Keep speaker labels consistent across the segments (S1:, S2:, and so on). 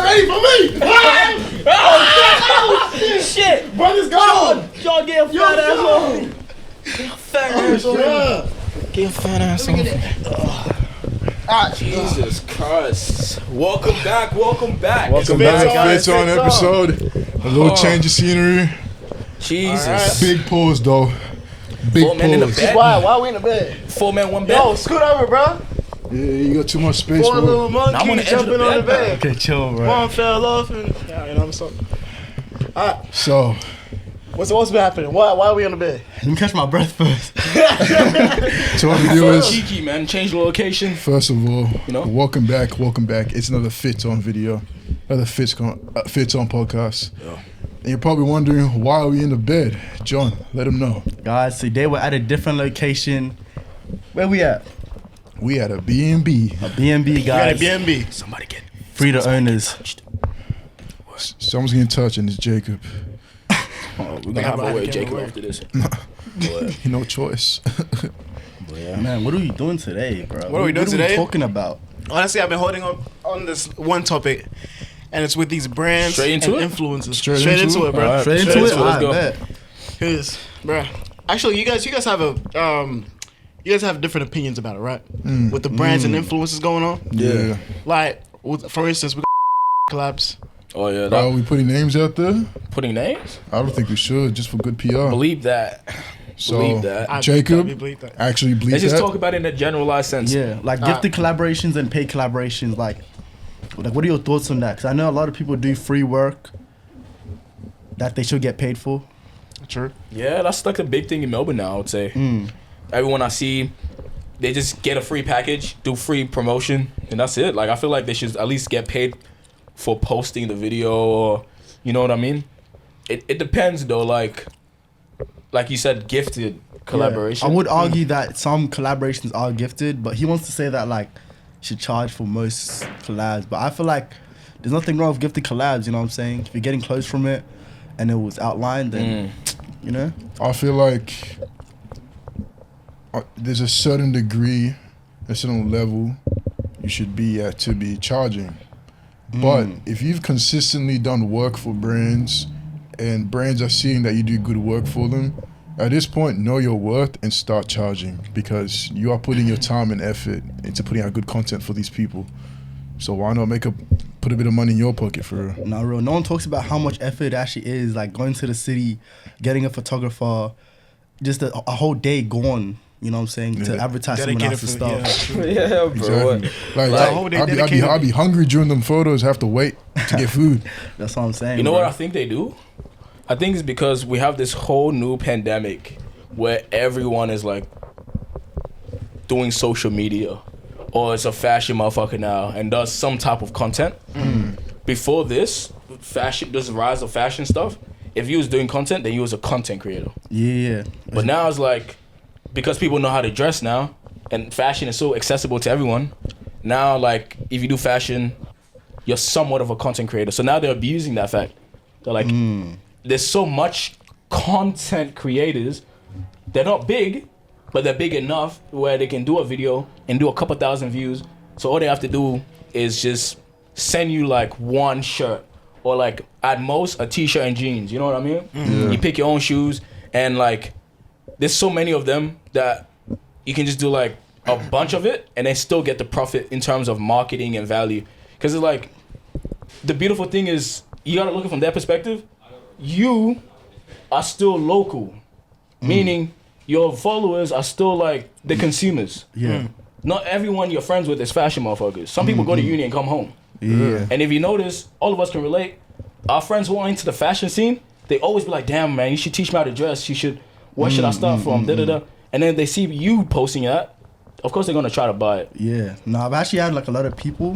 S1: ready for me.
S2: Oh, shit.
S1: Brother's gone.
S2: John, get a fat ass on. Get a fat ass on. Get a fat ass on. Jesus Christ. Welcome back.
S1: Welcome back,
S3: FITZON episode. A little change of scenery.
S2: Jesus.
S1: Right.
S3: Big pause though. Big
S2: 4 men in the
S3: pause.
S2: bed.
S1: Why we in the bed?
S2: 4 men, 1 bed.
S1: Yo, scoot over, bro.
S3: Yeah, you got too much space,
S1: 4
S3: bro.
S1: little
S2: Now I'm on
S1: monkeys
S2: the edge of the
S1: jumping on the
S2: bed,
S1: bed.
S4: Okay, chill, bro.
S1: One fell off and yeah, you know what I'm saying. Alright,
S3: So,
S1: what's been happening? Why are we on the bed?
S4: Let me catch my breath first.
S3: to our viewers,
S2: Cheeky, man. Change the location.
S3: first of all,
S2: You know?
S3: welcome back. It's another FITZON video, another FITZON podcast.
S2: Yeah.
S3: And you're probably wondering, why are we in the bed? John, let them know.
S4: Guys, today we're at a different location. Where we at?
S3: We at a B&B.
S4: A B&B, guys.
S1: We got a B&B.
S2: Somebody get
S4: Free the owners.
S2: touched.
S3: Someone's getting touched and it's Jacob.
S2: Oh, we're gonna have a word Jacob after this. But,
S3: No choice.
S2: yeah.
S4: Man, what are we doing today, bro?
S1: What are we doing
S4: What
S1: today?
S4: are we talking about?
S1: Honestly, I've been holding on this one topic, and it's with these brands
S2: Straight into
S1: and
S2: it?
S1: influencers.
S3: Straight
S1: Straight
S3: into
S1: into
S3: it?
S1: it, bro.
S2: Alright.
S4: Straight into
S2: Straight
S4: it?
S2: into it, let's go.
S4: Bet.
S1: Cause, bro, actually, you guys have you guys have different opinions about it, right? With the brands and influences going on.
S3: Yeah.
S1: Like, for instance, we got collabs.
S2: Oh, yeah.
S3: Are we putting names out there?
S2: Putting names?
S3: I don't think we should, just for good PR.
S2: Believe that.
S3: So,
S2: Believe that.
S3: Jacob,
S1: believe that.
S3: actually believe
S2: Let's just
S3: that.
S2: talk about it in a generalized sense.
S4: Yeah, like gifted collaborations and paid collaborations. Like, what are your thoughts on that? Because I know a lot of people do free work that they should get paid for.
S1: True.
S2: Yeah, that's like a big thing in Melbourne now, I would say. Everyone I see, they just get a free package, do free promotion, and that's it. Like, I feel like they should at least get paid for posting the video, or, you know what I mean? It depends, though. Like you said, gifted collaboration.
S4: Yeah. I would argue that some collaborations are gifted, but he wants to say that, like, you should charge for most collabs. But I feel like there's nothing wrong with gifted collabs, you know what I'm saying? If you're getting close from it and it was outlined, then, you know?
S3: I feel like there's a certain degree, a certain level you should be at to be charging. But if you've consistently done work for brands and brands are seeing that you do good work for them, at this point, know your worth and start charging, because you are putting your time and effort into putting out good content for these people. So why not put a bit of money in your pocket for real?
S4: Not real. No one talks about how much effort it actually is, like going to the city, getting a photographer, just a whole day gone, you know what I'm saying, to advertise someone
S1: Dedicated
S4: else's
S1: for-
S4: stuff.
S2: Yeah, bro.
S3: Exactly. Like,
S1: Like, whole day dedicated.
S3: I'd be hungry during them photos, have to wait to get food.
S4: That's what I'm saying.
S2: You know
S4: bro.
S2: what I think they do? I think it's because we have this whole new pandemic where everyone is like doing social media, or it's a fashion motherfucker now and does some type of content. Before this rise of fashion stuff, if you was doing content, then you was a content creator.
S4: Yeah.
S2: But now it's like, because people know how to dress now and fashion is so accessible to everyone, now like if you do fashion, you're somewhat of a content creator. So now they're abusing that fact. They're like, there's so much content creators. They're not big, but they're big enough where they can do a video and do a couple thousand views. So all they have to do is just send you like one shirt, or like at most a t-shirt and jeans. You know what I mean?
S3: Yeah.
S2: You pick your own shoes, and like there's so many of them that you can just do like a bunch of it and then still get the profit in terms of marketing and value. Because it's like, the beautiful thing is, you gotta look at it from their perspective. You are still local, meaning your followers are still like the consumers.
S4: Yeah.
S2: Not everyone you're friends with is fashion motherfuckers. Some people go to uni and come home.
S4: Yeah.
S2: And if you notice, all of us can relate. Our friends who are into the fashion scene, they always be like, damn, man, you should teach me how to dress. Where should I start from? Da-da-da. And then they see you posting that. Of course, they're going to try to buy it.
S4: Yeah. No, I've actually had like a lot of people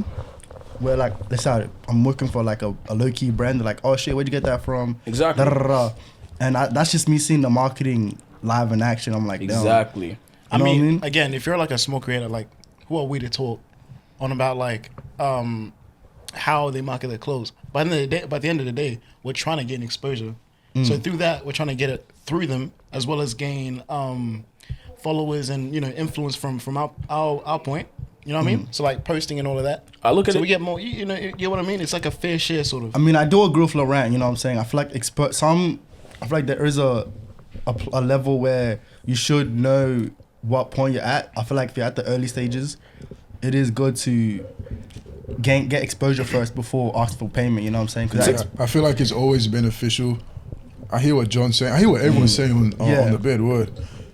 S4: where, like, let's say I'm working for like a low-key brand. They're like, oh shit, where'd you get that from?
S2: Exactly.
S4: Da-da-da-da. And that's just me seeing the marketing live in action. I'm like, damn.
S2: Exactly.
S4: You
S1: I
S4: know what
S1: mean, again, if you're like a small creator, like, who are we to talk on about like how they market their clothes? By the end of the day, we're trying to gain exposure. So through that, we're trying to get it through them, as well as gain followers and influence from our point. You know what I mean? So like posting and all of that.
S2: I look at
S1: So
S2: it.
S1: we get more. You know what I mean? It's like a fair share, sort of.
S4: I mean, I do agree with Laurent. You know what I'm saying? I feel like I feel like there is a level where you should know what point you're at. I feel like if you're at the early stages, it is good to get exposure first before asking for payment. You know what I'm saying? 'Cause
S3: I feel like it's always beneficial. I hear what John's saying. I hear what everyone's saying on the bed. Word.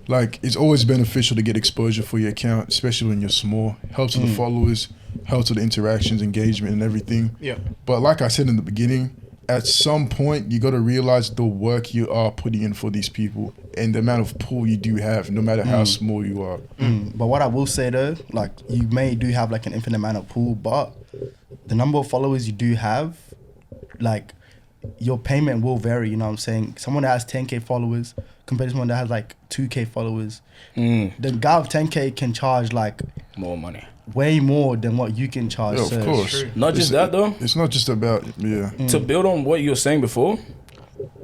S3: Like, it's always beneficial to get exposure for your account, especially when you're small. Helps with the followers, helps with the interactions, engagement, and everything.
S1: Yeah.
S3: But like I said in the beginning, at some point, you got to realize the work you are putting in for these people and the amount of pull you do have, no matter how small you are.
S4: But what I will say though, like you do have like an infinite amount of pool, but the number of followers you do have, like your payment will vary. You know what I'm saying? Someone that has 10K followers compared to someone that has like 2K followers, the guy with 10K can charge like
S2: More money.
S4: way more than what you can charge.
S3: Yeah,
S4: So
S3: of course.
S2: Not just that though.
S3: It's not just about,
S2: To build on what you were saying before,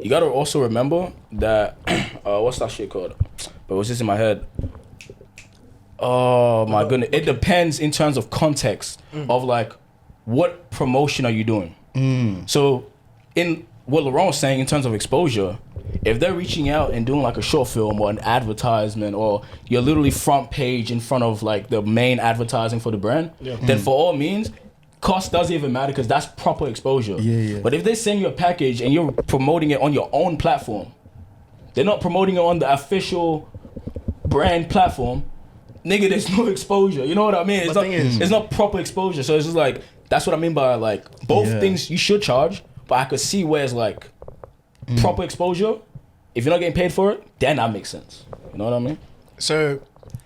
S2: you gotta also remember that what's that shit called? But it was just in my head. Oh my goodness! It depends in terms of context of like what promotion are you doing. So in what Laurent was saying in terms of exposure, if they're reaching out and doing like a short film or an advertisement, or you're literally front page in front of like the main advertising for the brand, then for all means, cost doesn't even matter because that's proper exposure.
S4: Yeah.
S2: But if they send you a package and you're promoting it on your own platform, they're not promoting it on the official brand platform, nigga, there's no exposure. You know what I mean? It's not proper exposure. So it's just like, that's what I mean by like, both things you should charge, but I could see where it's like proper exposure. If you're not getting paid for it, then that makes sense. You know what I mean?
S1: So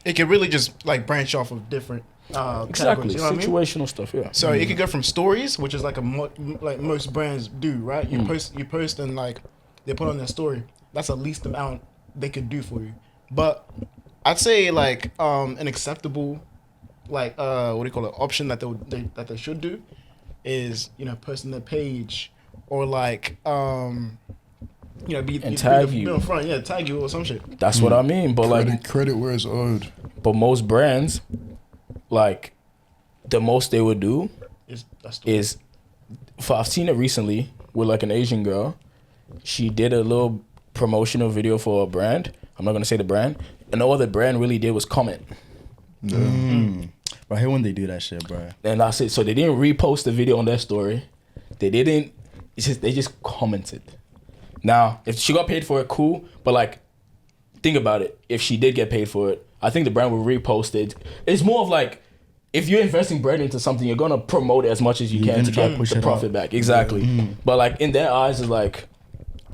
S1: it could really just like branch off of different
S2: Exactly.
S1: categories, you know what I mean?
S2: Situational stuff, yeah.
S1: So it could go from stories, which is like like most brands do, right? You post and like they put on their story. That's the least amount they could do for you. But I'd say like an acceptable like what do you call it, option that they should do is, you know, posting their page or like you know, be
S2: tag you.
S1: be on front, tag you or some shit.
S2: That's what I mean. But like
S3: credit where it's owed.
S2: But most brands, like the most they would do is I've seen it recently with like an Asian girl. She did a little promotional video for a brand. I'm not gonna say the brand. And all the brand really did was comment.
S4: Bro, I hate when they do that shit, bro.
S2: And that's it. So they didn't repost the video on their story. They didn't. They just commented. Now, if she got paid for it, cool. But like, think about it. If she did get paid for it, I think the brand will repost it. It's more of like, if you're investing bread into something, you're gonna promote it as much as you can to get the profit back. Exactly. But like in their eyes, it's like,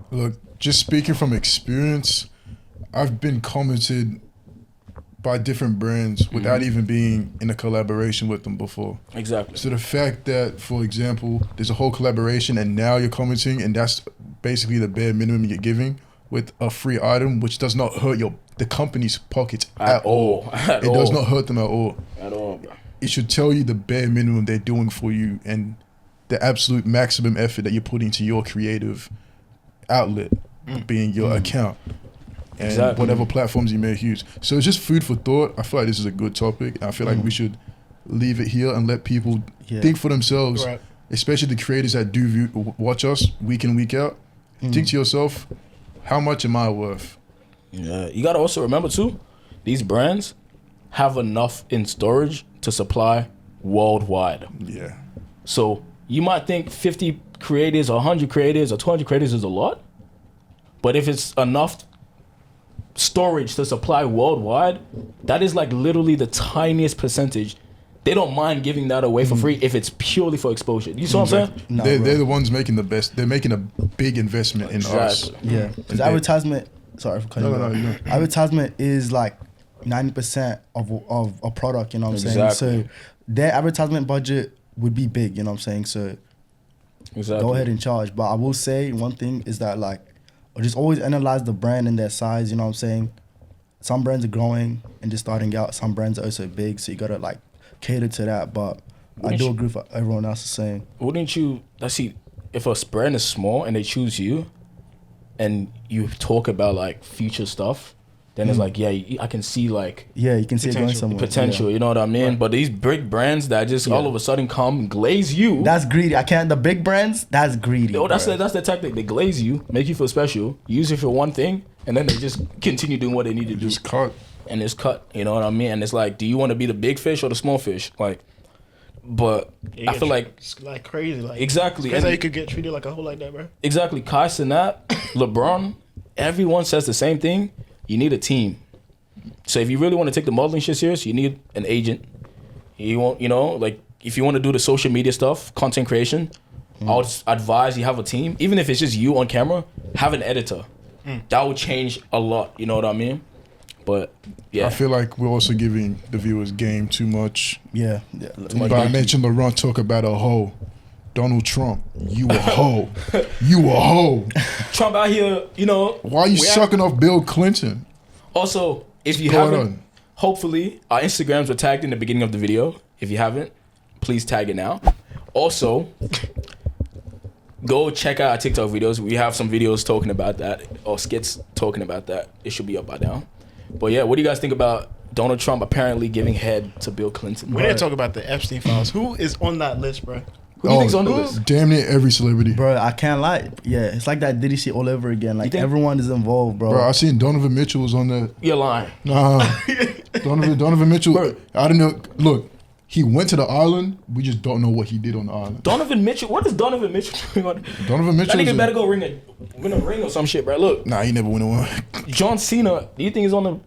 S3: look, just speaking from experience, I've been commented by different brands without even being in a collaboration with them before.
S2: Exactly.
S3: So the fact that, for example, there's a whole collaboration and now you're commenting and that's basically the bare minimum you're giving with a free item, which does not hurt the company's pockets at all. It does not hurt them at all.
S2: At all, bro.
S3: It should tell you the bare minimum they're doing for you and the absolute maximum effort that you're putting into your creative outlet, being your account. And whatever platforms you may use. So it's just food for thought. I feel like this is a good topic. I feel like we should leave it here and let people think for themselves, especially the creators that do watch us week in, week out. Think to yourself, how much am I worth?
S2: Yeah, you gotta also remember too, these brands have enough in storage to supply worldwide.
S3: Yeah.
S2: So you might think 50 creators or 100 creators or 200 creators is a lot, but if it's enough storage to supply worldwide, that is like literally the tiniest percentage. They don't mind giving that away for free if it's purely for exposure. You see what I'm saying?
S4: No,
S3: they're the ones making the best. They're making a big investment in us.
S4: Yeah, because advertisement. Sorry for cutting you off. Advertisement is like 90% of a product. You know what I'm saying? So their advertisement budget would be big. You know what I'm saying? So go ahead and charge. But I will say one thing is that like, just always analyze the brand and their size. You know what I'm saying? Some brands are growing and just starting out. Some brands are also big, so you gotta like cater to that. But I do agree with what everyone else is saying.
S2: Wouldn't you? Let's see. If a brand is small and they choose you, and you talk about like future stuff, then it's like, yeah, I can see like
S4: Yeah, you can see it going somewhere.
S2: potential. You know what I mean?
S1: Right.
S2: But these big brands that just all of a sudden come and glaze you.
S4: That's greedy. I can't. The big brands, that's greedy.
S2: Yo, that's
S4: bro.
S2: the tactic. They glaze you, make you feel special, use it for one thing, and then they just continue doing what they need to do.
S3: Just cut.
S2: And it's cut. You know what I mean? And it's like, do you want to be the big fish or the small fish? Like, but
S1: Yeah,
S2: I feel like
S1: it's like crazy. Like
S2: exactly.
S1: Crazy
S2: And
S1: how you could get treated like a hoe like that, bro.
S2: exactly. Kai Cenat, LeBron, everyone says the same thing. You need a team. So if you really want to take the modeling shit serious, you need an agent. You want, like if you want to do the social media stuff, content creation, I would advise you have a team. Even if it's just you on camera, have an editor. That would change a lot. You know what I mean? But yeah,
S3: I feel like we're also giving the viewers game too much.
S4: Yeah.
S3: But I mentioned Laurent talk about a hoe. Donald Trump, you a hoe. You a hoe.
S2: Trump out here,
S3: Why are you sucking off Bill Clinton?
S2: Also, if you
S3: Going
S2: haven't,
S3: on.
S2: hopefully our Instagrams were tagged in the beginning of the video. If you haven't, please tag it now. Also, go check out our TikTok videos. We have some videos talking about that, or skits talking about that. It should be up by now. But yeah, what do you guys think about Donald Trump apparently giving head to Bill Clinton?
S1: We didn't talk about the Epstein files. Who is on that list, bro?
S2: Who do you think's on the list?
S3: Damn near every celebrity.
S4: Bro, I can't lie. Yeah, it's like that Diddy shit all over again. Like
S2: think-
S4: everyone is involved, bro.
S3: Bro, I seen Donovan Mitchell was on that.
S2: You're lying.
S3: Nah. Donovan Mitchell.
S2: Bro.
S3: I don't know. Look, he went to the island. We just don't know what he did on the island.
S2: Donovan Mitchell? What is Donovan Mitchell doing on?
S3: Donovan
S2: That
S3: Mitchell.
S2: nigga better go win a ring or some shit, bro. Look,
S3: Nah, he never won one.
S2: John Cena. Do you think he's on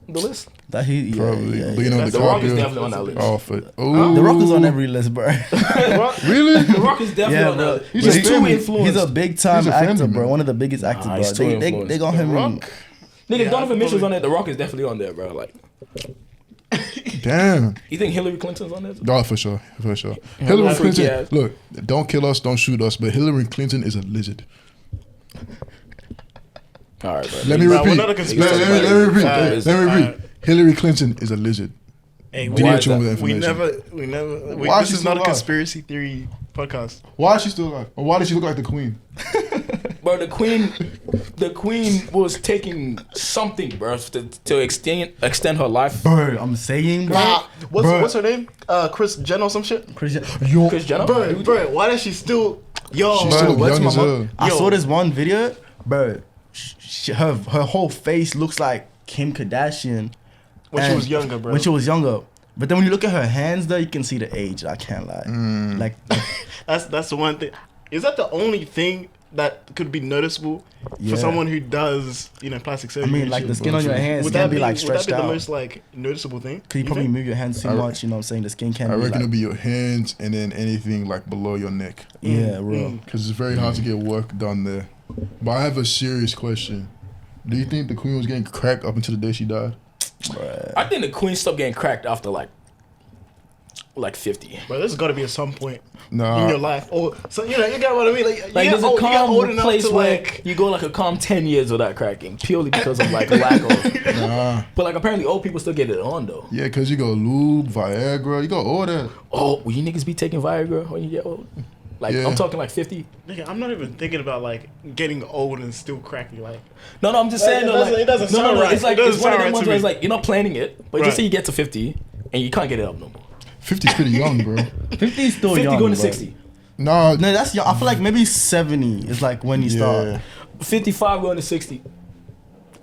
S2: the list?
S4: That he
S3: Probably.
S4: Yeah,
S3: But you know
S2: The Rock is definitely on that list.
S3: Oh, for,
S4: The Rock is on every list, bro.
S3: Really?
S2: The Rock is definitely
S4: Yeah,
S2: on
S4: bro.
S2: that list.
S3: He's
S2: He's
S3: a
S2: too
S3: family-
S2: influenced.
S4: He's a big time
S3: He's a
S4: actor,
S3: family
S4: bro.
S3: man.
S4: One of the biggest actors,
S2: he's
S4: bro.
S2: too
S4: They
S2: influenced.
S4: got him.
S1: Rock?
S2: Nigga,
S1: Yeah,
S2: Donovan Mitchell's
S1: probably-
S2: on there. The Rock is definitely on there, bro. Like,
S3: Damn.
S2: you think Hillary Clinton's on there?
S3: Oh, for sure. For sure. Hillary
S2: freaky
S3: Clinton,
S2: ass.
S3: look, don't kill us, don't shoot us, but Hillary Clinton is a lizard.
S2: All right, bro.
S3: Let me
S1: Nah, we're
S3: repeat.
S1: not a
S3: Let
S1: conspiracy
S3: me repeat.
S1: theorist.
S3: Let me repeat.
S1: Alright.
S3: Hillary Clinton is a lizard.
S1: Hey,
S3: Did
S2: Why
S3: you
S2: is
S3: tell me
S2: that?
S3: that
S1: we
S3: information?
S1: never.
S3: Why is
S1: This
S3: she
S1: is
S3: still
S1: not a
S3: alive?
S1: conspiracy theory podcast.
S3: Why is she still alive? Or why does she look like the queen?
S2: Bro, the queen was taking something, bro, to extend her life.
S4: Bro, I'm saying, bro.
S1: What's her name? Kris Jenner or some shit.
S4: Yo,
S2: Kris Jenner?
S1: Bro, why does she still? Yo,
S3: She
S4: bro,
S3: still look
S4: what's
S3: young
S4: my
S3: as
S4: mom?
S3: hell.
S4: I
S1: Yo.
S4: saw this one video, bro. Her whole face looks like Kim Kardashian
S1: when she
S4: and-
S1: was younger, bro.
S4: when she was younger. But then when you look at her hands, though, you can see the age. I can't lie. Like,
S1: That's the one thing. Is that the only thing that could be noticeable
S4: Yeah.
S1: for someone who does, plastic
S4: I
S1: surgery?
S4: mean,
S1: and
S4: like
S1: shit?
S4: the skin on your hands
S1: Would
S4: can
S1: that
S4: be like
S1: would that
S4: stretched
S1: be the
S4: out.
S1: most like noticeable thing?
S4: Cause you probably
S1: think?
S4: move your hands too much. You know what I'm saying? The skin can
S3: I
S4: be
S3: reckon
S4: like,
S3: it'll be your hands and then anything like below your neck.
S4: yeah, bro.
S3: Because it's very hard to get work done there. But I have a serious question. Do you think the queen was getting cracked up until the day she died?
S2: I think the queen stopped getting cracked after like 50.
S1: But there's got to be at some point
S3: Nah.
S1: in your life, or so you get what I mean. Like,
S2: Like,
S1: you
S2: there's
S1: get
S2: a
S1: old, you get old
S2: calm
S1: enough
S2: place
S1: to
S2: where
S1: like.
S2: you go like a calm 10 years without cracking, purely because of like lack of.
S3: Nah.
S2: But like apparently old people still get it on though.
S3: Yeah, because you go lube, Viagra, you go all that.
S2: Oh, will you niggas be taking Viagra when you get old? Like
S3: Yeah.
S2: I'm talking like 50.
S1: Nigga, I'm not even thinking about like getting old and still cracking. Like,
S2: No, I'm just saying.
S1: It
S2: though,
S1: doesn't- it doesn't
S2: no,
S1: sound right.
S2: It's like
S1: It doesn't
S2: it's one of
S1: sound
S2: them
S1: right
S2: ones
S1: to
S2: where it's
S1: me.
S2: like you're not planning it, but
S1: Right.
S2: just say you get to 50 and you can't get it up no more.
S3: 50's pretty young, bro.
S4: 50 is still
S2: 50
S4: young.
S2: going to
S4: bro.
S2: 60.
S3: Nah.
S4: No, that's young. I feel like maybe 70 is like when you start.
S3: Yeah.
S2: 55 going to 60.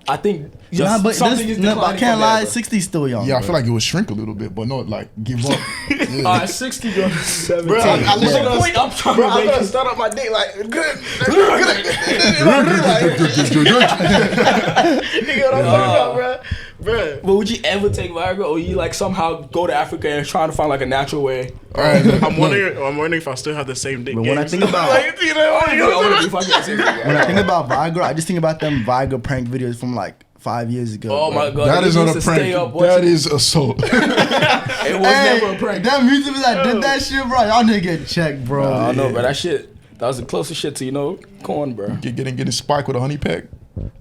S2: I think
S4: Nah,
S2: just
S4: but
S2: something is
S4: but I
S2: declining
S4: can't
S2: from there,
S4: lie.
S2: bro.
S4: 60 is still young.
S3: Yeah, I
S4: bro.
S3: feel like it would shrink a little bit, but not like give up. Yeah.
S2: All right, 60 going to 70.
S1: bro, I
S2: What's
S1: literally
S2: the point I'm trying
S1: bro,
S2: to
S1: I'm
S2: make?
S1: gonna start up my day like good. You know what I'm talking about, bro? Bro.
S2: But would you ever take Viagra, or you like somehow go to Africa and trying to find like a natural way?
S3: All right, look,
S1: I'm wondering if I still have the same dick.
S4: But when I
S1: games.
S4: think about-
S1: like, you know,
S2: I wanna be fucking serious.
S4: When I think about Viagra, I just think about them Viagra prank videos from like 5 years ago.
S2: Oh
S4: bro.
S2: my god,
S3: that
S2: they
S3: is not
S2: used
S3: a
S2: to stay
S3: prank.
S2: up
S3: That
S2: watching-
S3: is assault.
S2: It was never a prank.
S4: That music that did that shit, bro. Y'all need to get checked, bro.
S2: I know, bro. That shit, that was the closest shit to corn, bro.
S3: getting spiked with a honey pack.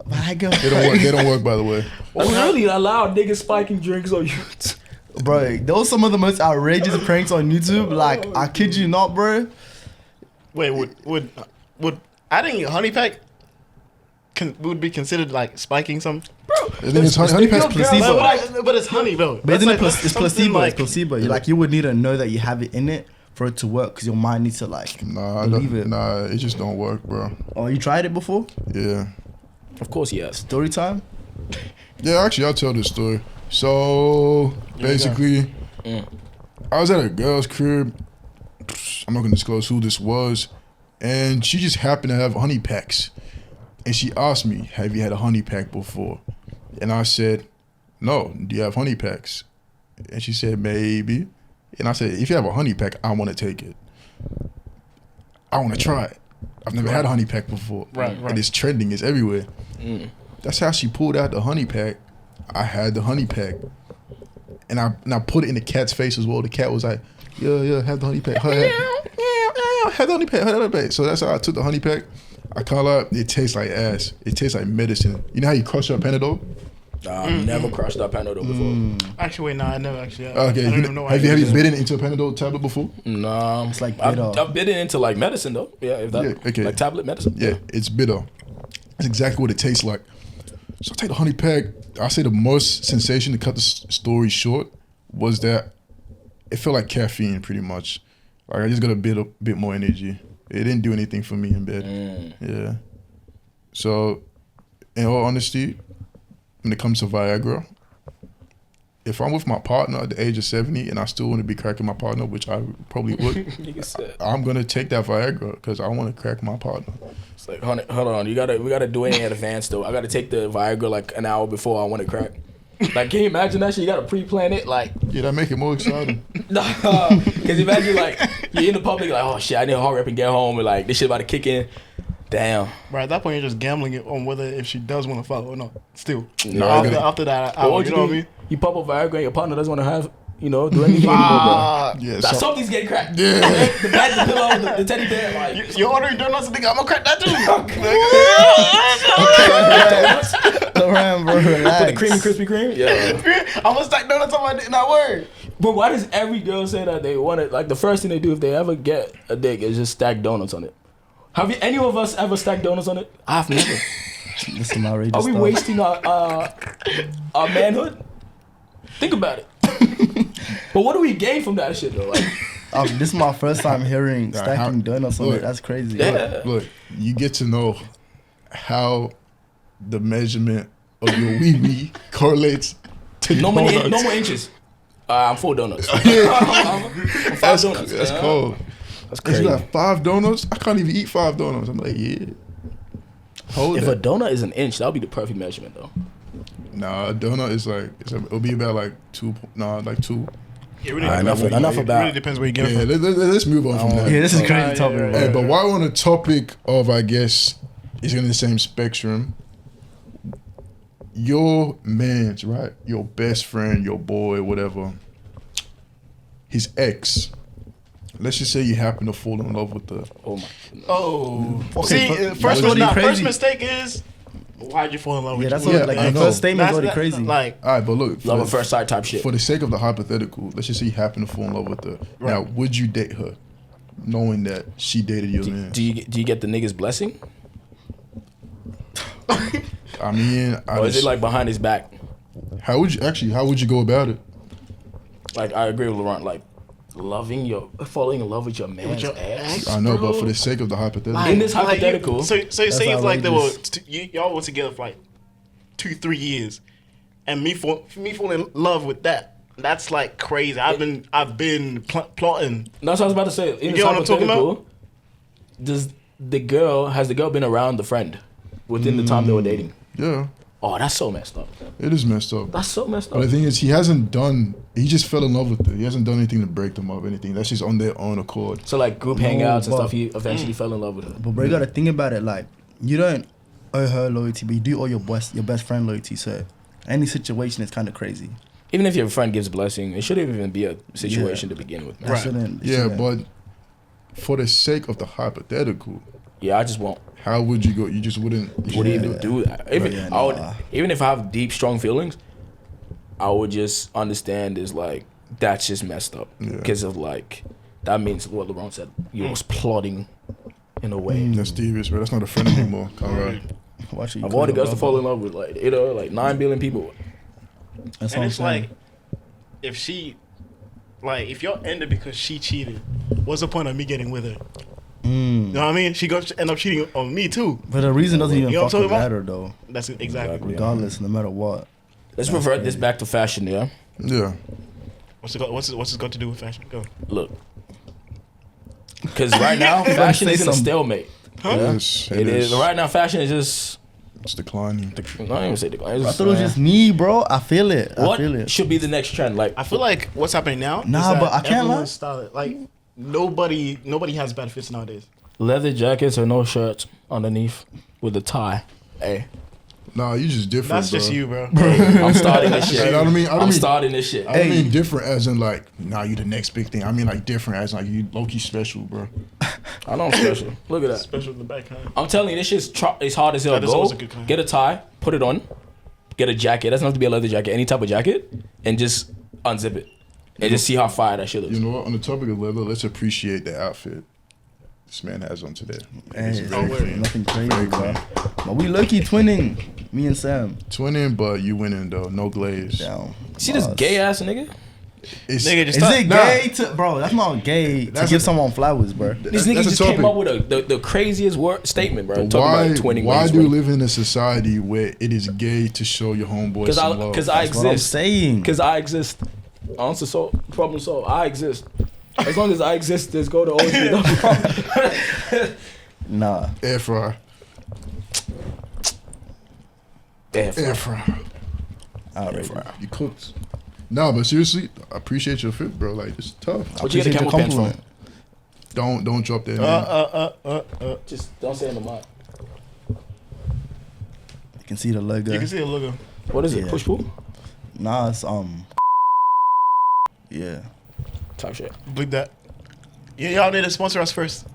S4: Viagra.
S3: They don't work. They don't work, by the way.
S2: We really allowed niggas spiking drinks on YouTube.
S4: Bro, those some of the most outrageous pranks on YouTube. Like, I kid you not, bro.
S1: Wait, would adding a honey pack would be considered like spiking something?
S3: I think it's honey pack's placebo.
S1: But it's honey though.
S4: But isn't
S1: That's
S4: it
S1: like-
S4: it's
S1: something
S4: placebo?
S1: like-
S4: It's placebo. Like you would need to know that you have it in it for it to work, because your mind needs to like believe it.
S3: Nah, it just don't work, bro.
S4: Oh, you tried it before?
S3: Yeah.
S2: Of course, yes.
S4: Story time.
S3: Yeah, actually, I'll tell this story. So, basically, I was at a girl's crib. I'm not going to disclose who this was. And she just happened to have honey packs. And she asked me, have you had a honey pack before? And I said, no. Do you have honey packs? And she said, maybe. And I said, if you have a honey pack, I want to take it. I want to try it. I've never had a honey pack before.
S1: Right.
S3: And it's trending. It's everywhere. That's how she pulled out the honey pack. I had the honey pack. And I put it in the cat's face as well. The cat was like, yeah, have the honey pack. Have the honey pack. Have the honey pack. So that's how I took the honey pack. I call out, it tastes like ass. It tastes like medicine. You know how you crush your Panadol?
S2: I've never crushed that Panadol before.
S1: Actually, wait, no, I never actually.
S3: Okay,
S1: I don't even know.
S3: have you bitten into a Panadol tablet before?
S2: No.
S4: It's like
S2: I've
S4: bitter.
S2: bitten into like medicine though. Yeah, if that
S3: okay.
S2: like tablet medicine.
S3: Yeah, it's bitter. That's exactly what it tastes like. So I take the honey pack. I say the most sensation, to cut the story short, was that it felt like caffeine pretty much. Like I just got a bit more energy. It didn't do anything for me in bed. Yeah. So, in all honesty, when it comes to Viagra, if I'm with my partner at the age of 70 and I still want to be cracking my partner, which I probably would, I'm gonna take that Viagra because I want to crack my partner.
S2: It's like, hold on, we gotta do it in advance though. I gotta take the Viagra like an hour before I want to crack. Like, can you imagine that shit? You gotta pre-plan it, like.
S3: Yeah, that make it more exciting.
S2: Because imagine like you're in the public, like, oh shit, I need to hurry up and get home, and like this shit about to kick in. Damn.
S1: Right, at that point, you're just gambling it on whether if she does want to follow or not. Still,
S3: No,
S1: after that,
S2: But what
S1: you know what I mean?
S2: You pop up Viagra and your partner doesn't want to have, do anything anymore, bro.
S3: Yeah,
S2: That's something's getting cracked.
S3: Yeah.
S2: The bed, the pillow, the teddy bear, like.
S1: You're ordering donuts, nigga. I'm gonna crack that too.
S4: Laurent, bro, relax.
S2: Put the creamy Krispy Kreme? Yeah.
S1: I'm gonna stack donuts on my dick. Not word.
S2: But why does every girl say that they want it? Like, the first thing they do if they ever get a dick is just stack donuts on it. Have you, any of us ever stacked donuts on it? I've never.
S4: This is outrageous
S2: Are we
S4: stuff.
S2: wasting our manhood? Think about it. But what do we gain from that shit though? Like,
S4: This is my first time hearing
S3: Nah,
S4: stacking donuts on
S3: look,
S4: it. That's crazy.
S2: yeah.
S3: Look, you get to know how the measurement of your wee correlates to
S2: No
S3: your
S2: more
S3: donuts.
S2: inches. I'm 4 donuts. I'm 5 donuts.
S3: That's cold.
S2: That's
S3: If you
S2: crazy.
S3: got 5 donuts, I can't even eat 5 donuts. I'm like, yeah. Hold
S2: If a
S3: it.
S2: donut is an inch, that would be the perfect measurement though.
S3: Nah, a donut is like, it'll be about like 2. Nah, like 2.
S1: It really,
S2: Alright, enough
S1: it
S2: about-
S1: really depends where you get it
S3: Yeah,
S1: from.
S3: let's move on from that.
S4: Yeah, this is a crazy
S1: yeah,
S4: topic,
S1: yeah,
S4: bro.
S3: Hey, but while we're on the topic of, I guess, is in the same spectrum, your man's, right? Your best friend, your boy, whatever, his ex, let's just say you happen to fall in love with the...
S2: Oh my.
S1: Oh,
S4: Okay,
S1: see,
S4: but-
S1: first,
S4: that's already
S1: first
S4: crazy.
S1: mistake is why'd you fall in love with?
S4: Yeah, that's
S1: you?
S4: what,
S3: Yeah,
S4: like
S3: I
S4: the
S3: know.
S4: first statement is already
S1: That's-
S4: crazy.
S1: Like,
S3: All right, but look,
S2: Love at first sight type shit.
S3: for the sake of the hypothetical, let's just say you happen to fall in love with her. Now, would you date her knowing that she dated your man?
S2: Do you get the nigga's blessing?
S3: I mean,
S2: Or is it like behind his back?
S3: how would you go about it?
S2: Like, I agree with Laurent, like falling in love with your man's
S1: your
S2: ex.
S3: I know, but for the sake of the hypothetical,
S2: In this hypothetical,
S1: so say if like they were
S4: outrageous.
S1: y'all were together for like 2-3 years, and me falling in love with that. That's like crazy. I've been plotting.
S2: that's what I was about to say. In this
S1: get what I'm talking
S2: hypothetical, has the girl been around the friend within the time they were dating?
S3: yeah,
S2: Oh, that's so messed up.
S3: it is messed up.
S2: That's so messed
S3: But
S2: up.
S3: the thing is, he just fell in love with her. He hasn't done anything to break them up, anything. That's just on their own accord.
S2: So like group
S4: No,
S2: hangouts and
S4: but-
S2: stuff, he eventually fell in love with her.
S4: But bro, you gotta think about it. Like, you don't owe her loyalty, but you do owe your best friend loyalty. So any situation is kind of crazy.
S2: Even if your friend gives blessing, it shouldn't even be a situation to begin with. Man.
S4: That shouldn't.
S3: Yeah,
S4: shouldn't.
S3: but for the sake of the hypothetical,
S2: Yeah, I just won't.
S3: how would you go? You just wouldn't.
S2: Wouldn't even do that. Even if I have deep, strong feelings, I would just understand is like that's just messed up
S3: Yeah.
S2: because of like that means what Laurent said. You was plotting in a way.
S3: That's devious, bro. That's not a friend anymore. Conrad.
S4: Watch you
S2: Of all the
S4: cook,
S2: girls to
S4: bro.
S2: fall in love with, like, you know, like 9 billion people.
S4: That's what
S1: And
S4: I'm
S1: it's
S4: saying.
S1: like, if she, like, if y'all ended because she cheated, what's the point of me getting with her? You know what I mean? She gonna end up cheating on me too.
S4: But the reason doesn't even
S1: You know what I'm
S4: fucking
S1: talking about?
S4: matter though.
S1: That's it, exactly.
S4: Regardless, no matter what.
S2: Let's revert this back to fashion, yeah?
S3: Yeah.
S1: What's it got to do with fashion? Go.
S2: Look. Because right now, fashion
S4: Say
S2: is in a
S4: something.
S2: stalemate.
S3: Yes,
S2: It is. Right now, fashion is just.
S3: It's declining.
S2: I don't even say decline.
S4: I thought it was just me, bro. I feel it. I
S2: What
S4: feel it.
S2: should be the next trend? Like,
S1: I feel like what's happening now.
S4: Nah,
S1: is that
S4: but I can't lie.
S1: everyone's style, like nobody has bad fits nowadays.
S2: leather jackets or no shirts underneath with a tie. Hey,
S3: Nah, you just different,
S1: That's
S3: bro.
S1: just you, bro.
S2: I'm starting this shit.
S3: I don't mean-
S2: I'm starting this shit.
S3: I don't mean different as in like, nah, you the next big thing. I mean like different as like you low-key special, bro.
S2: I know I'm special. Look at that.
S1: Special in the back, huh?
S2: I'm telling you, this shit's it's hard as hell.
S1: That is
S2: Go,
S1: always a good kind.
S2: get a tie, put it on, get a jacket. It doesn't have to be a leather jacket, any type of jacket, and just unzip it. And just see how fire that shit looks.
S3: You know what? On the topic of leather, let's appreciate the outfit this man has on today. It's
S4: Hey,
S3: very clean.
S4: nothing crazy, bro. But we lucky twinning, me and Sam.
S3: Twinning, but you winning though. No glaze.
S4: Down.
S2: See this
S4: Boss.
S2: gay ass nigga?
S3: It's,
S1: Nigga, just
S4: Is
S1: stop.
S4: it gay to, bro? That's not gay to
S3: That's
S4: give
S3: a-
S4: someone flowers, bro.
S2: This
S3: That's
S2: nigga
S3: a
S2: just came
S3: topic.
S2: up with the craziest word statement, bro.
S3: But
S2: Talking
S3: why
S2: about twinning.
S3: why do you live in a society where it is gay to show your homeboys some love?
S2: Because I
S4: That's what I'm
S2: exist.
S4: saying.
S2: Because I exist. Answer solved. Problem solved. I exist. As long as I exist, there's going to always be the problem.
S4: Nah.
S3: Air fryer. Air fryer.
S4: Outrageous.
S3: You cooked. No, but seriously, I appreciate your fit, bro. Like it's tough.
S2: What you get the camel pants from?
S3: Don't drop that name.
S2: Just don't say in the mind.
S4: You can see the logo.
S1: You can see the logo.
S2: What is it?
S4: Yeah.
S2: Push pull?
S4: Nah, it's yeah.
S2: Type shit.
S1: Bleep that. Yeah, y'all need to sponsor us first.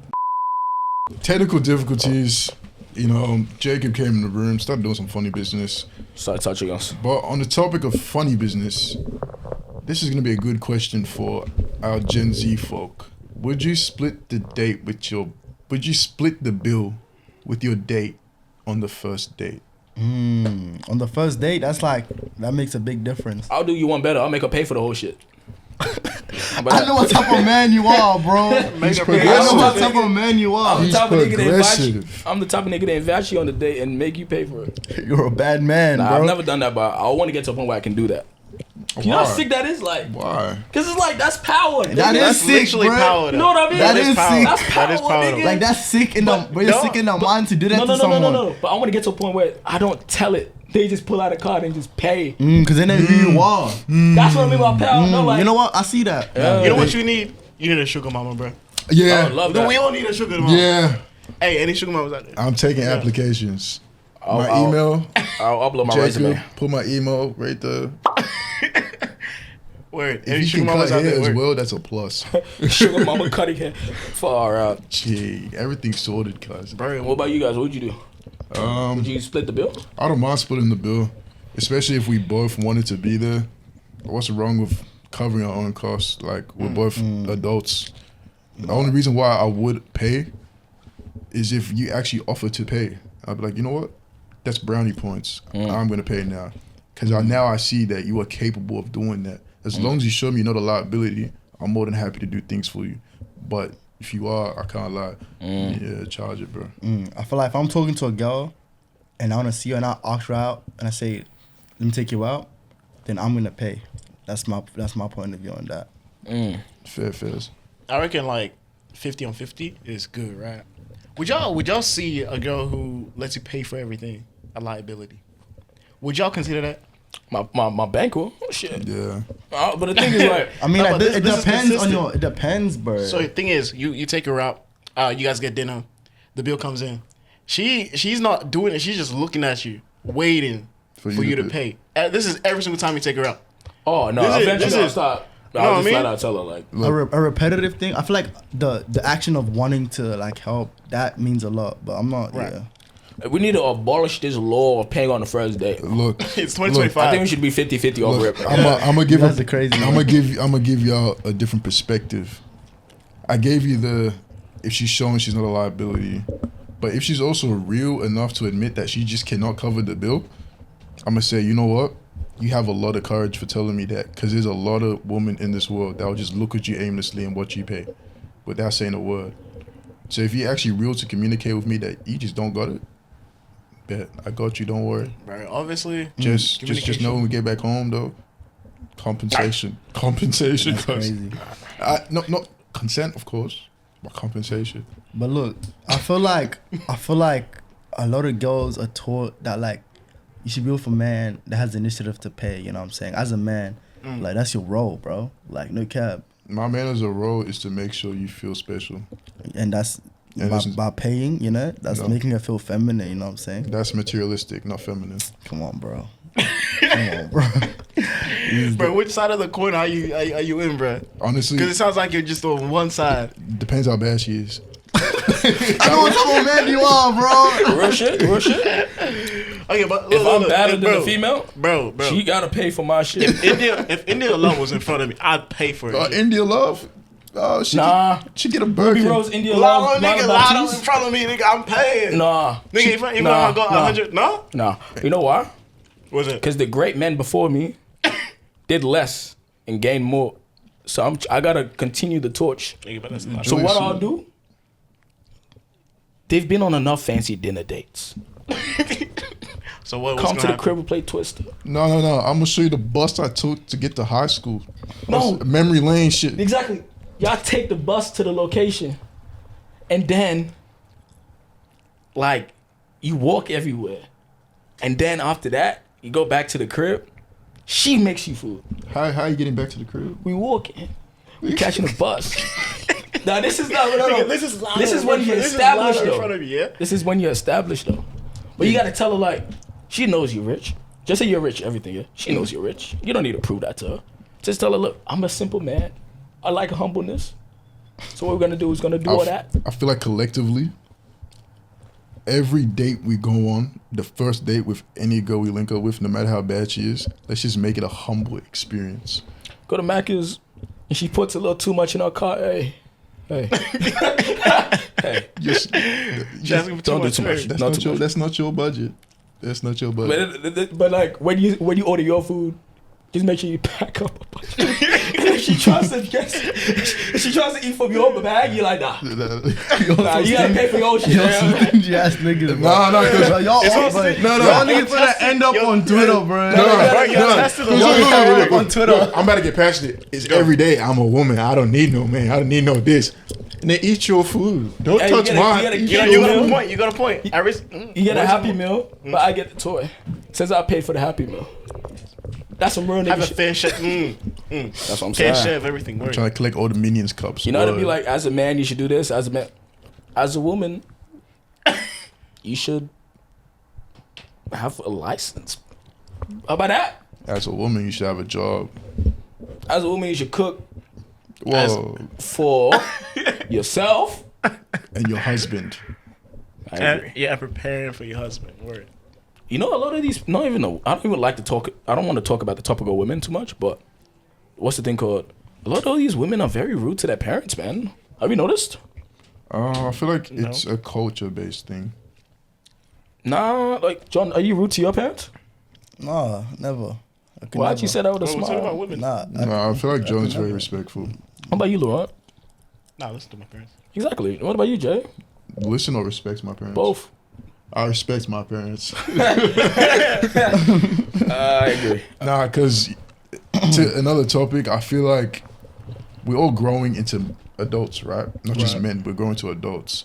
S3: Technical difficulties. You know, Jacob came in the room, started doing some funny business.
S2: Start touching us.
S3: But on the topic of funny business, this is gonna be a good question for our Gen Z folk. Would you split the bill with your date on the first date?
S4: On the first date, that makes a big difference.
S2: I'll do you one better. I'll make her pay for the whole shit. But
S4: I know what type of man you are, bro.
S3: He's
S4: I know
S3: progressive.
S4: what type of man you
S2: I'm
S4: are.
S2: the
S3: He's
S2: type of nigga that invite you.
S3: progressive.
S2: I'm the type of nigga that invite you on the date and make you pay for it.
S4: You're a bad man,
S2: Nah,
S4: bro.
S2: I've never done that, but I want to get to a point where I can do that. You know how
S3: Why?
S2: sick that is? Like,
S3: Why?
S2: cause it's like that's power.
S4: That
S2: nigga.
S4: is
S1: That's
S4: sick,
S1: literally
S4: bro.
S1: power.
S2: You know what I mean?
S4: That is
S1: power.
S4: sick.
S2: That's
S1: That is
S2: power,
S1: power.
S2: nigga.
S4: Like that's sick in the, bro. You're
S1: no,
S4: sick in the mind to do that
S2: No,
S4: to
S2: no, no,
S4: someone.
S2: no, no, no. But I want to get to a point where I don't tell it. They just pull out a card and just pay.
S4: Cause they know who you are.
S2: That's what I mean by power. No, like,
S4: You know what? I see that.
S2: Yeah.
S1: You know what you need? You need a sugar mama, bro.
S3: Yeah.
S2: I love
S1: No,
S2: that.
S1: we all need a sugar mama.
S3: Yeah.
S1: Hey, any sugar mamas out there?
S3: I'm taking applications. My
S2: I'll-
S3: email,
S2: I'll upload my
S3: Jacob,
S2: resume.
S3: put my email right there.
S1: Word.
S3: If
S1: Any
S3: you
S1: sugar
S3: can
S1: mamas
S3: cut
S1: out
S3: hair
S1: there?
S3: as
S1: Word.
S3: well, that's a plus.
S2: Sugar mama cutting hair. Far out.
S3: Gee, everything's sorted, cuz.
S1: Bro,
S2: What about you guys? What would you do? Would you split the bill?
S3: I don't mind splitting the bill, especially if we both wanted to be there. What's wrong with covering our own costs? Like, we're both adults. The only reason why I would pay is if you actually offer to pay. I'd be like, you know what? That's brownie points. I'm going to pay now. Because now I see that you are capable of doing that. As long as you show me you're not a liability, I'm more than happy to do things for you. But if you are, I can't lie. Yeah, charge it, bro.
S4: I feel like if I'm talking to a girl and I want to see her and I ask her out and I say, let me take you out, then I'm gonna pay. That's my point of view on that.
S3: Fair.
S1: I reckon like 50 on 50 is good, right? Would y'all see a girl who lets you pay for everything a liability? Would y'all consider that?
S2: My bankroll? Oh, shit.
S3: Yeah.
S2: But the thing is, like,
S4: I mean,
S1: No,
S4: like,
S1: but
S4: it
S1: this is
S4: depends on
S1: consistent.
S4: your. It depends, bro.
S1: So the thing is, you take her out, you guys get dinner, the bill comes in. She's not doing it. She's just looking at you, waiting for you to pay. This is every single time you take her out.
S2: oh, no.
S1: This is-
S2: Eventually,
S1: this
S2: I'll
S1: is-
S2: stop.
S1: know
S2: I'll
S1: what I
S2: just
S1: mean?
S2: flat out tell her, like,
S4: a repetitive thing. I feel like the action of wanting to like help that means a lot, but I'm not.
S1: Right.
S4: Yeah.
S2: we need to abolish this law of paying on the first date.
S3: Look,
S1: It's
S2: I
S1: 2025.
S2: think we should be 50-50 over
S3: look,
S2: it.
S3: I'm gonna give
S4: That's
S3: a-
S4: the crazy
S3: I'm
S4: one.
S3: gonna give y'all a different perspective. I gave you the if she's showing she's not a liability, But if she's also real enough to admit that she just cannot cover the bill, I'm gonna say, you know what? You have a lot of courage for telling me that, because there's a lot of women in this world that will just look at you aimlessly and watch you pay without saying a word. So if you're actually real to communicate with me that you just don't got it, bet I got you. Don't worry.
S1: Right. Obviously,
S3: Just know when we get back home though. Compensation.
S4: That's
S3: Cause
S4: crazy.
S3: not consent, of course, but compensation.
S4: But look, I feel like a lot of girls are taught that like you should be with a man that has the initiative to pay. You know what I'm saying? As a man, like that's your role, bro. Like no cap.
S3: My man as a role is to make sure you feel special.
S4: And that's by paying. You know, that's making her feel feminine. You know what I'm saying?
S3: That's materialistic, not feminine.
S4: Come on, bro. Come on, bro.
S1: Bro, which side of the coin are you in, bro?
S3: Honestly,
S1: Because it sounds like you're just on one side.
S3: depends how bad she is.
S4: I know what type of man you are, bro.
S2: Real shit.
S1: Okay, but
S2: If I'm better
S1: hey,
S2: than the female,
S1: bro,
S2: she gotta pay for my shit.
S1: if India Love was in front of me, I'd pay for it.
S3: India Love. She
S2: Nah.
S3: she get a
S2: Ruby
S3: Birkin.
S2: Rose, India
S1: Lotto,
S2: Love,
S1: nigga,
S2: Lotto
S1: Lotto in
S2: Baptiste.
S1: front of me, nigga, I'm paying.
S2: Nah.
S1: Nigga, even if I got 100, no?
S2: Nah. You know why?
S1: Was it?
S2: Because the great men before me did less and gained more. So I gotta continue the torch.
S1: Nigga, but that's not
S2: So
S3: Joyce,
S2: what I'll do? They've been on enough fancy dinner dates.
S1: So what?
S2: Come to the crib and play Twister.
S3: No. I'm gonna show you the bus I took to get to high school.
S2: No.
S3: Memory lane shit.
S2: Exactly. Y'all take the bus to the location, and then, like, you walk everywhere, and then after that, you go back to the crib. She makes you food.
S3: How you getting back to the crib?
S2: We walking. We catching a bus. Now this is not. No.
S1: This is
S2: when you established
S1: in front
S2: though.
S1: of you, yeah?
S2: This is when you're established though. But you gotta tell her like, she knows you're rich. Just say you're rich, everything. Yeah. She knows you're rich. You don't need to prove that to her. Just tell her, look, I'm a simple man. I like humbleness. So what we're gonna do is gonna do all that.
S3: I feel like collectively, every date we go on, the first date with any girl we link up with, no matter how bad she is, let's just make it a humble experience.
S2: Go to Macca's and she puts a little too much in her car. Hey. Hey.
S3: Just,
S2: Don't do too much.
S3: that's not your budget. That's not your budget.
S2: But like when you order your food, just make sure you pack up a bunch. If she tries to eat from your bag, you're like, nah, you gotta pay for your shit.
S4: Stingy ass niggas.
S3: No, because
S4: Y'all niggas finna end up on Twitter, bro. On Twitter.
S3: I'm about to get passionate. It's every day. I'm a woman. I don't need no man. I don't need no this. And then eat your food. Don't
S2: Hey,
S3: touch mine.
S2: you got a
S1: You got a point.
S2: You get a Happy Meal, but I get the toy. Since I paid for the Happy Meal. That's some real nigga
S1: Have a
S2: shit.
S1: fair share.
S2: That's what I'm
S1: Fair
S2: saying.
S1: share of everything. Word.
S3: Trying to collect all the Minions cups.
S2: You know what I mean? Like, as a man, you should do this. As a man, as a woman, you should have a license. How about that?
S3: As a woman, you should have a job.
S2: As a woman, you should cook
S3: Whoa.
S2: for yourself
S3: And your husband.
S2: I agree.
S1: Yeah, preparing for your husband. Word.
S2: You know, a lot of these, I don't even like to talk, I don't want to talk about the topic of women too much, but what's the thing called? A lot of these women are very rude to their parents, man. Have you noticed?
S3: I feel like it's a culture-based thing.
S2: Nah, like, John, are you rude to your parents?
S4: Nah, never.
S2: Why'd you say that with a
S1: We're talking about
S2: smile?
S1: women.
S4: Nah,
S3: No, I feel like John's very respectful.
S2: How about you, Laurent?
S1: Nah, listen to my parents.
S2: Exactly. What about you, Jay?
S3: Listen or respect my parents?
S2: Both.
S3: I respect my parents.
S2: I agree.
S3: Nah, because to another topic, I feel like we're all growing into adults, right? Not just men, we're growing to adults.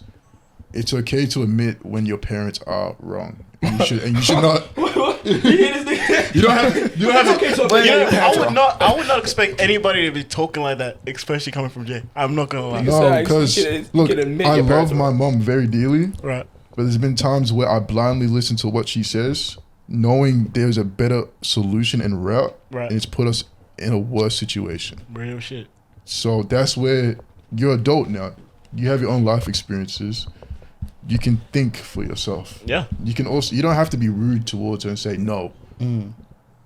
S3: It's okay to admit when your parents are wrong. And you should not.
S2: You hear this nigga?
S3: You don't have to.
S1: I would not expect anybody to be talking like that, especially coming from Jay. I'm not gonna lie.
S3: No, because look,
S2: admit
S3: I
S2: your parents
S3: love
S2: are
S3: my mom very dearly,
S1: Right.
S3: but there's been times where I blindly listen to what she says, knowing there's a better solution and route,
S1: Right.
S3: and it's put us in a worse situation.
S1: Real shit.
S3: So that's where you're adult now. You have your own life experiences. You can think for yourself.
S1: Yeah.
S3: You can also, you don't have to be rude towards her and say no.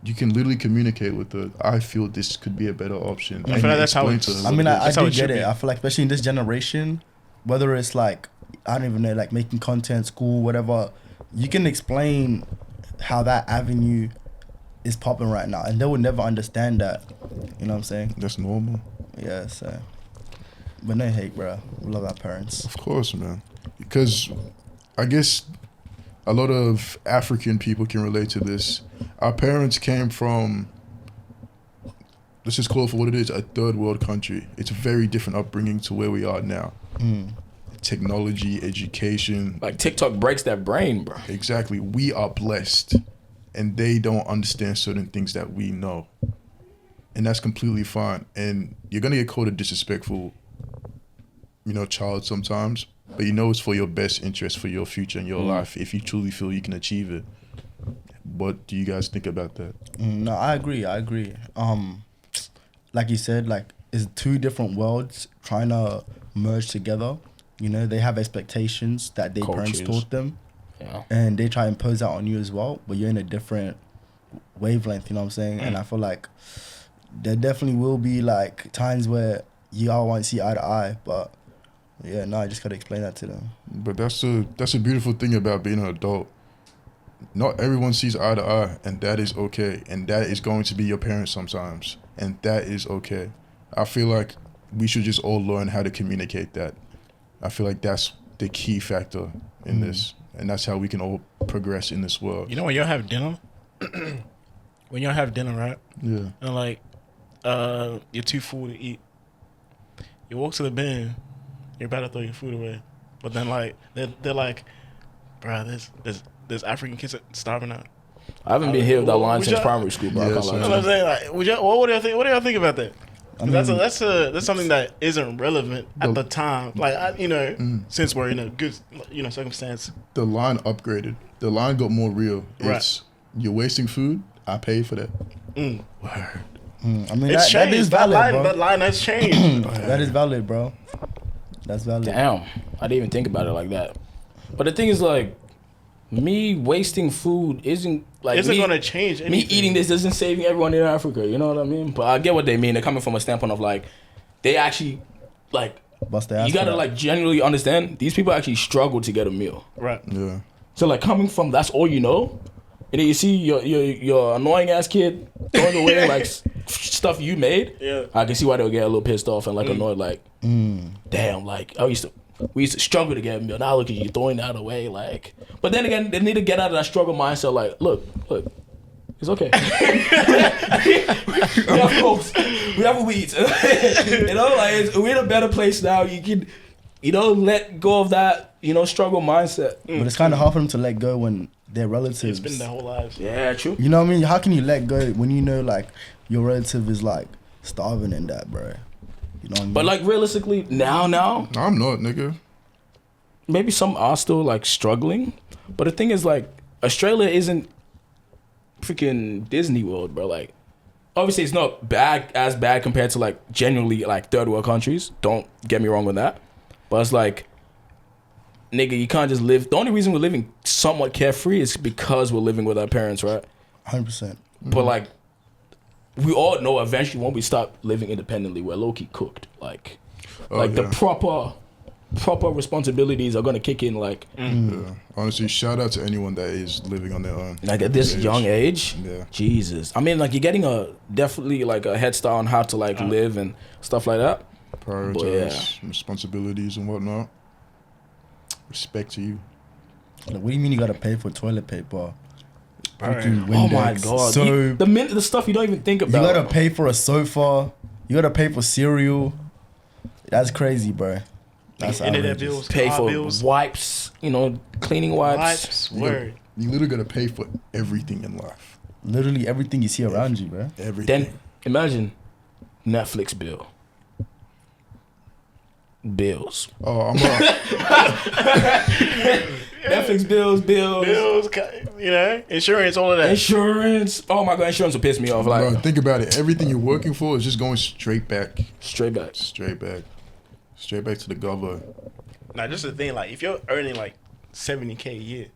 S3: You can literally communicate with her. I feel this could be a better option.
S1: I feel like that's how
S3: explain
S1: it's-
S3: to her
S4: I mean,
S3: what it
S4: I
S3: is.
S1: how
S4: do
S1: it
S4: get
S1: should
S4: it.
S1: be.
S4: I feel like, especially in this generation, whether it's like I don't even know, like making content, school, whatever, you can explain how that avenue is popping right now, and they will never understand that. You know what I'm saying?
S3: That's normal.
S4: Yeah, so. But no hate, bro. We love our parents.
S3: Of course, man. Because I guess a lot of African people can relate to this. Our parents came from, let's just call it for what it is, a third world country. It's a very different upbringing to where we are now. Technology, education.
S2: Like TikTok breaks that brain, bro.
S3: Exactly. We are blessed, and they don't understand certain things that we know. And that's completely fine. And you're going to get called a disrespectful, child sometimes, but it's for your best interest, for your future and your life, if you truly feel you can achieve it. What do you guys think about that?
S4: No, I agree. Like you said, like, it's two different worlds trying to merge together. They have expectations that their parents
S2: Cultures.
S4: taught them,
S2: Yeah.
S4: and they try to impose that on you as well, but you're in a different wavelength, you know what I'm saying? And I feel like there definitely will be like times where you all won't see eye to eye, but yeah, no, I just gotta explain that to them.
S3: But that's a beautiful thing about being an adult. Not everyone sees eye to eye, and that is okay. And that is going to be your parents sometimes, and that is okay. I feel like we should just all learn how to communicate that. I feel like that's the key factor in this, and that's how we can all progress in this world.
S1: When y'all have dinner, right?
S3: Yeah.
S1: And like, you're too full to eat. You walk to the bin, you're about to throw your food away, but then like they're like, bro, there's African kids starving out.
S2: I haven't been hit with that line
S1: Would
S2: since
S1: y'all-
S2: primary school, bro. I
S3: Yeah,
S2: can't lie
S3: same.
S2: to
S1: You know
S2: you.
S1: what I'm saying? Like, what do y'all think? What do y'all think about that?
S4: I mean,
S1: That's something that isn't relevant at the time. Like, since we're in a good, circumstance.
S3: The line upgraded. The line got more real.
S1: Right.
S3: It's, you're wasting food, I pay for that.
S1: Mm.
S3: Word.
S4: I mean,
S1: It's
S4: that
S1: changed.
S4: is
S1: That
S4: valid,
S1: line,
S4: bro.
S1: that line has changed.
S4: That is valid, bro. That's valid.
S2: Damn, I didn't even think about it like that. But the thing is, like, me wasting food isn't like
S1: Isn't
S2: me,
S1: gonna change
S2: me
S1: anything.
S2: eating this isn't saving everyone in Africa. You know what I mean? But I get what they mean. They're coming from a standpoint of like, they actually like.
S4: Bust their ass
S2: You
S4: for
S2: gotta
S4: that.
S2: like genuinely understand these people actually struggle to get a meal.
S1: Right.
S3: Yeah.
S2: So like coming from that's all you know, and then you see your annoying ass kid throwing away like stuff you made.
S1: Yeah.
S2: I can see why they'll get a little pissed off and like annoyed. Like, damn, like we used to struggle to get a meal. Now look at you throwing that away. Like, but then again, they need to get out of that struggle mindset. Like, look, it's okay. we have hopes. We have weeds. We're in a better place now. You can, let go of that, struggle mindset.
S4: But it's kind of hard for them to let go when they're relatives.
S1: It's been their whole lives.
S2: Yeah, true.
S4: You know what I mean? How can you let go when you know like your relative is like starving in that, bro? You know what I mean?
S2: But like realistically, now,
S3: I'm not, nigga.
S2: maybe some are still like struggling. But the thing is, like, Australia isn't freaking Disney World, bro. Like, obviously it's not as bad compared to like genuinely like third world countries. Don't get me wrong with that. But it's like, nigga, you can't just live. The only reason we're living somewhat carefree is because we're living with our parents, right?
S4: 100%.
S2: But like, we all know eventually when we stop living independently, we're low-key cooked. Like, the proper responsibilities are gonna kick in. Like,
S3: Yeah. Honestly, shout out to anyone that is living on their own.
S2: like at this young age.
S3: Yeah.
S2: Jesus. I mean, like, you're getting definitely like a head start on how to like live and stuff like that.
S3: Prioritize responsibilities and whatnot. Respect to you.
S4: Like, what do you mean you gotta pay for toilet paper? Freaking
S2: Oh my
S4: Windex,
S2: god.
S4: soap.
S2: The stuff you don't even think
S4: You
S2: about.
S4: gotta pay for a sofa. You gotta pay for cereal. That's crazy, bro. That's
S1: Internet
S4: outrageous.
S1: bills,
S2: pay
S1: car
S2: for
S1: bills,
S2: wipes, cleaning wipes.
S1: word.
S3: You literally gotta pay for everything in life.
S4: Literally everything you see around you, bro.
S3: Everything.
S2: Then imagine Netflix bill. Bills.
S3: Oh, I'm
S2: Netflix bills.
S1: Bills, insurance, all of that.
S2: Insurance. Oh my god, insurance will piss me off. Like,
S3: bro, think about it. Everything you're working for is just going straight back.
S2: straight back.
S3: Straight back. Straight back to the governor.
S1: Now, just the thing, like, if you're earning like $70K a year,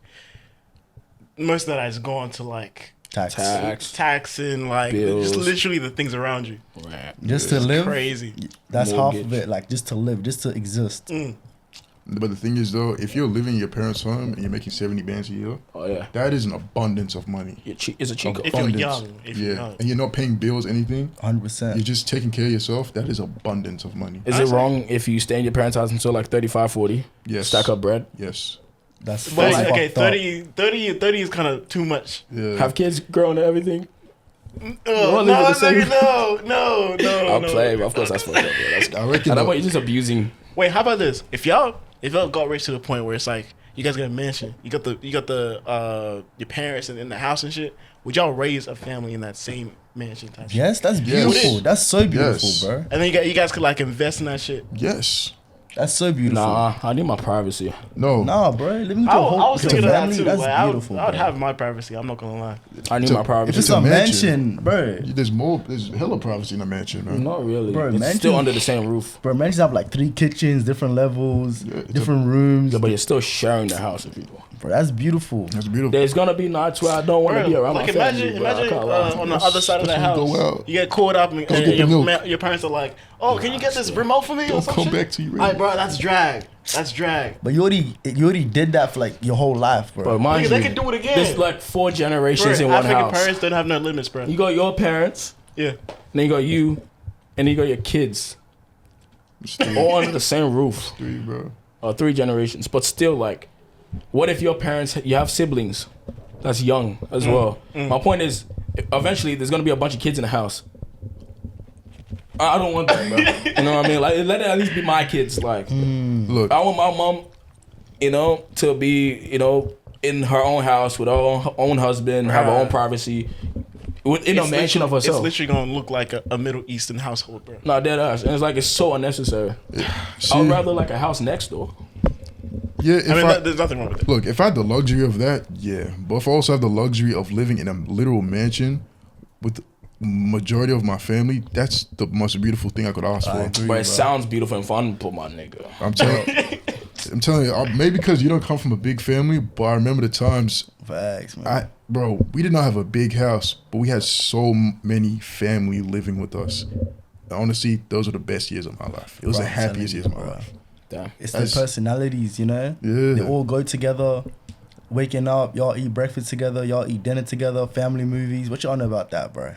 S1: most of that is going to like
S4: Tax.
S1: tax and like
S2: Bills.
S1: just literally the things around you.
S2: Right.
S4: Just to live.
S1: Crazy.
S4: That's half of
S2: Mortgage.
S4: it. Like just to live, just to exist.
S3: But the thing is, though, if you're living in your parents' home and you're making 70 bands a year,
S2: Oh yeah,
S3: that is an abundance of money.
S2: it's a cheat code.
S1: If you're
S3: Abundance.
S1: young, if
S3: yeah,
S1: you're young.
S3: and you're not paying bills, anything.
S4: 100%.
S3: You're just taking care of yourself. That is abundance of money.
S2: Is it wrong if you stay in your parents' house until like 35, 40?
S3: Yes.
S2: Stack up bread.
S3: Yes.
S4: That's
S1: But
S4: fucked
S1: okay,
S4: up.
S1: 30 is kind of too much.
S3: Yeah.
S2: Have kids growing and everything.
S1: No,
S2: live at the same-
S1: no.
S2: I'll play, but of course that's fucked up. Yeah, that's,
S3: I reckon.
S2: and that
S3: though-
S2: way you're just abusing.
S1: Wait, how about this? If y'all got rich to the point where it's like you guys got a mansion, you got the your parents in the house and shit, would y'all raise a family in that same mansion type shit?
S4: Yes, that's
S3: Yes.
S4: beautiful. That's so beautiful,
S3: Yes.
S4: bro.
S1: And then you guys could like invest in that shit.
S3: Yes.
S4: That's so beautiful.
S2: Nah, I need my privacy.
S3: No.
S4: Nah, bro. Living with
S1: I
S4: your whole
S1: was
S4: with
S1: thinking
S4: your
S1: of that
S4: family,
S1: too.
S4: that's
S1: Like, I
S4: beautiful.
S1: would
S4: bro.
S1: have my privacy. I'm not gonna lie.
S2: I need
S3: So,
S2: my
S4: If
S2: privacy.
S4: it's
S3: a
S4: a
S3: mansion.
S4: mansion, bro.
S3: There's hella privacy in a mansion, man.
S2: Not really.
S4: Bro,
S2: it's
S4: mansion-
S2: still under the same roof.
S4: Bro, mansions have like 3 kitchens, different levels,
S3: Yeah, it's
S4: different rooms.
S2: Yeah, but you're still sharing the house with people.
S4: Bro, that's beautiful.
S3: That's beautiful.
S2: There's gonna be nights where I don't want to be around
S1: Like
S2: my family.
S1: imagine
S2: but I can't lie.
S1: on the other side of that
S3: That's when
S1: house,
S3: you go out.
S1: you get caught up and
S3: Go get the milk.
S1: your parents are like, "Oh, can you get this remote for me?" or
S3: Don't
S1: some
S3: come
S1: shit?
S3: back till you ready.
S1: Alright, bro, that's drag. That's drag.
S4: But you already did that for like your whole life, bro.
S2: But mind
S1: They
S2: you,
S1: can do it again.
S2: there's like 4 generations
S1: Bro,
S2: in one
S1: African
S2: house.
S1: parents don't have no limits, bro.
S2: You got your parents,
S1: Yeah.
S2: then you got you, and then you got your kids,
S3: It's three,
S2: all under the same roof.
S3: three, bro.
S2: 3 generations, but still, like, what if your parents, you have siblings that's young as well? My point is, eventually there's gonna be a bunch of kids in the house. I don't want that, bro. You know what I mean? Like, let it at least be my kids. Like,
S3: Look,
S2: I want my mom, to be, in her own house with her own husband, have her own
S1: Right.
S2: privacy, in a mansion of herself.
S1: It's literally gonna look like a Middle Eastern household, bro.
S2: No, dead ass, and it's like it's so unnecessary.
S3: see,
S2: I'd rather like a house next door.
S3: yeah, if
S1: I mean,
S3: I,
S1: there's nothing wrong with it.
S3: look, if I had the luxury of that, yeah. But if I also have the luxury of living in a literal mansion with majority of my family, that's the most beautiful thing I could ask
S4: I
S3: for.
S4: agree,
S2: But
S4: bro.
S2: it sounds beautiful and fun, but my nigga.
S3: I'm telling you, maybe because you don't come from a big family, but I remember the times
S4: Facts, man.
S3: bro, we did not have a big house, but we had so many family living with us. Honestly, those were the best years of my life. It was
S4: Bro,
S3: the
S4: I'm
S3: happiest
S4: telling
S3: years
S4: you,
S3: of my
S4: bro.
S3: life.
S2: Damn.
S4: It's
S3: That's-
S4: the personalities,
S3: Yeah.
S4: They all go together. Waking up, y'all eat breakfast together, y'all eat dinner together, family movies. What y'all know about that, bro?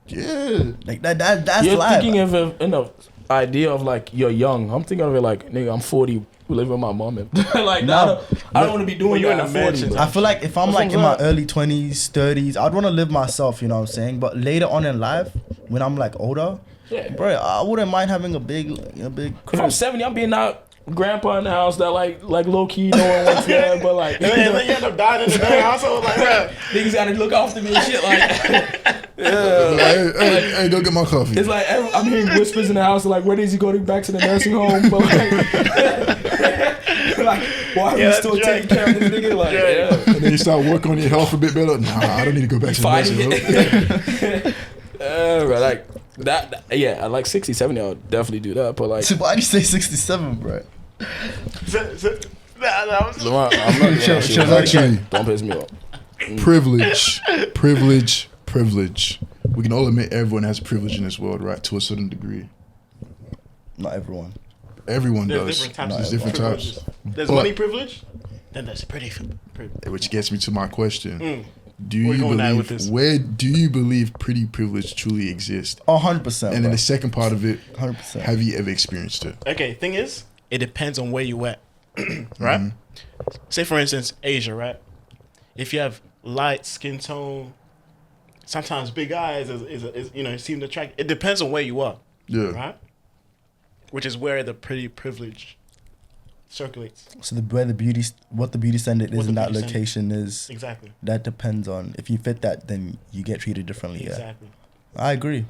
S3: Yeah.
S4: Like that's
S2: You're
S4: life.
S2: thinking of an idea of like you're young. I'm thinking of it like, nigga, I'm 40, we live with my mom. And like,
S4: No.
S2: I don't want to be doing
S1: you're
S2: that
S1: in a
S2: at 40.
S1: mansion.
S2: bro.
S4: I feel like if I'm
S2: That's
S4: like
S2: what
S4: in
S2: I'm
S4: my
S2: saying.
S4: early 20s, 30s, I'd want to live myself, you know what I'm saying? But later on in life, when I'm like older,
S2: Yeah.
S4: bro, I wouldn't mind having a big
S2: If
S4: crib.
S2: I'm 70, I'm being out grandpa in the house that like low key no one wants that, but like
S1: And then you end up dying in the damn household, like, bro.
S2: niggas gotta look after me and shit. Like,
S3: Hey, don't get my coffee.
S2: it's like I'm hearing whispers in the house like, when is he going back to the nursing home? But like why are we
S1: that's
S2: still
S1: right.
S2: taking care of this nigga? Like, yeah.
S3: And then you start working on your health a bit better. Nah, I don't need to go back to the
S2: Fighting
S3: nursing home.
S2: Right, like that, yeah, at like 60, 70, I'll definitely do that. But like,
S4: So why do you say 67, bro?
S2: Laurent, I'm not doing that shit.
S3: Actually,
S2: Don't piss me off.
S3: privilege. We can all admit everyone has privilege in this world, right? To a certain degree.
S4: Not everyone.
S3: Everyone
S1: There's
S3: does.
S1: different types
S3: There's
S1: of
S3: different
S1: privileges.
S3: types.
S1: There's
S3: But-
S1: money privilege, then there's pretty privilege.
S3: Which gets me to my question. Do
S1: Where
S3: you
S1: you going at with
S3: believe
S1: this?
S3: where do you believe pretty privilege truly exists?
S4: 100%.
S3: And then the second part of it,
S4: 100%.
S3: have you ever experienced it?
S1: Okay, thing is, it depends on where you at, right? Say for instance, Asia, right? If you have light skin tone, sometimes big eyes is seem to attract. It depends on where you are,
S3: Yeah.
S1: right? Which is where the pretty privilege circulates.
S4: So what the beauty standard
S1: What
S4: is
S1: the
S4: in that
S1: beauty standard-
S4: location is
S1: Exactly.
S4: that depends on if you fit that, then you get treated differently. Yeah,
S1: Exactly.
S4: I agree.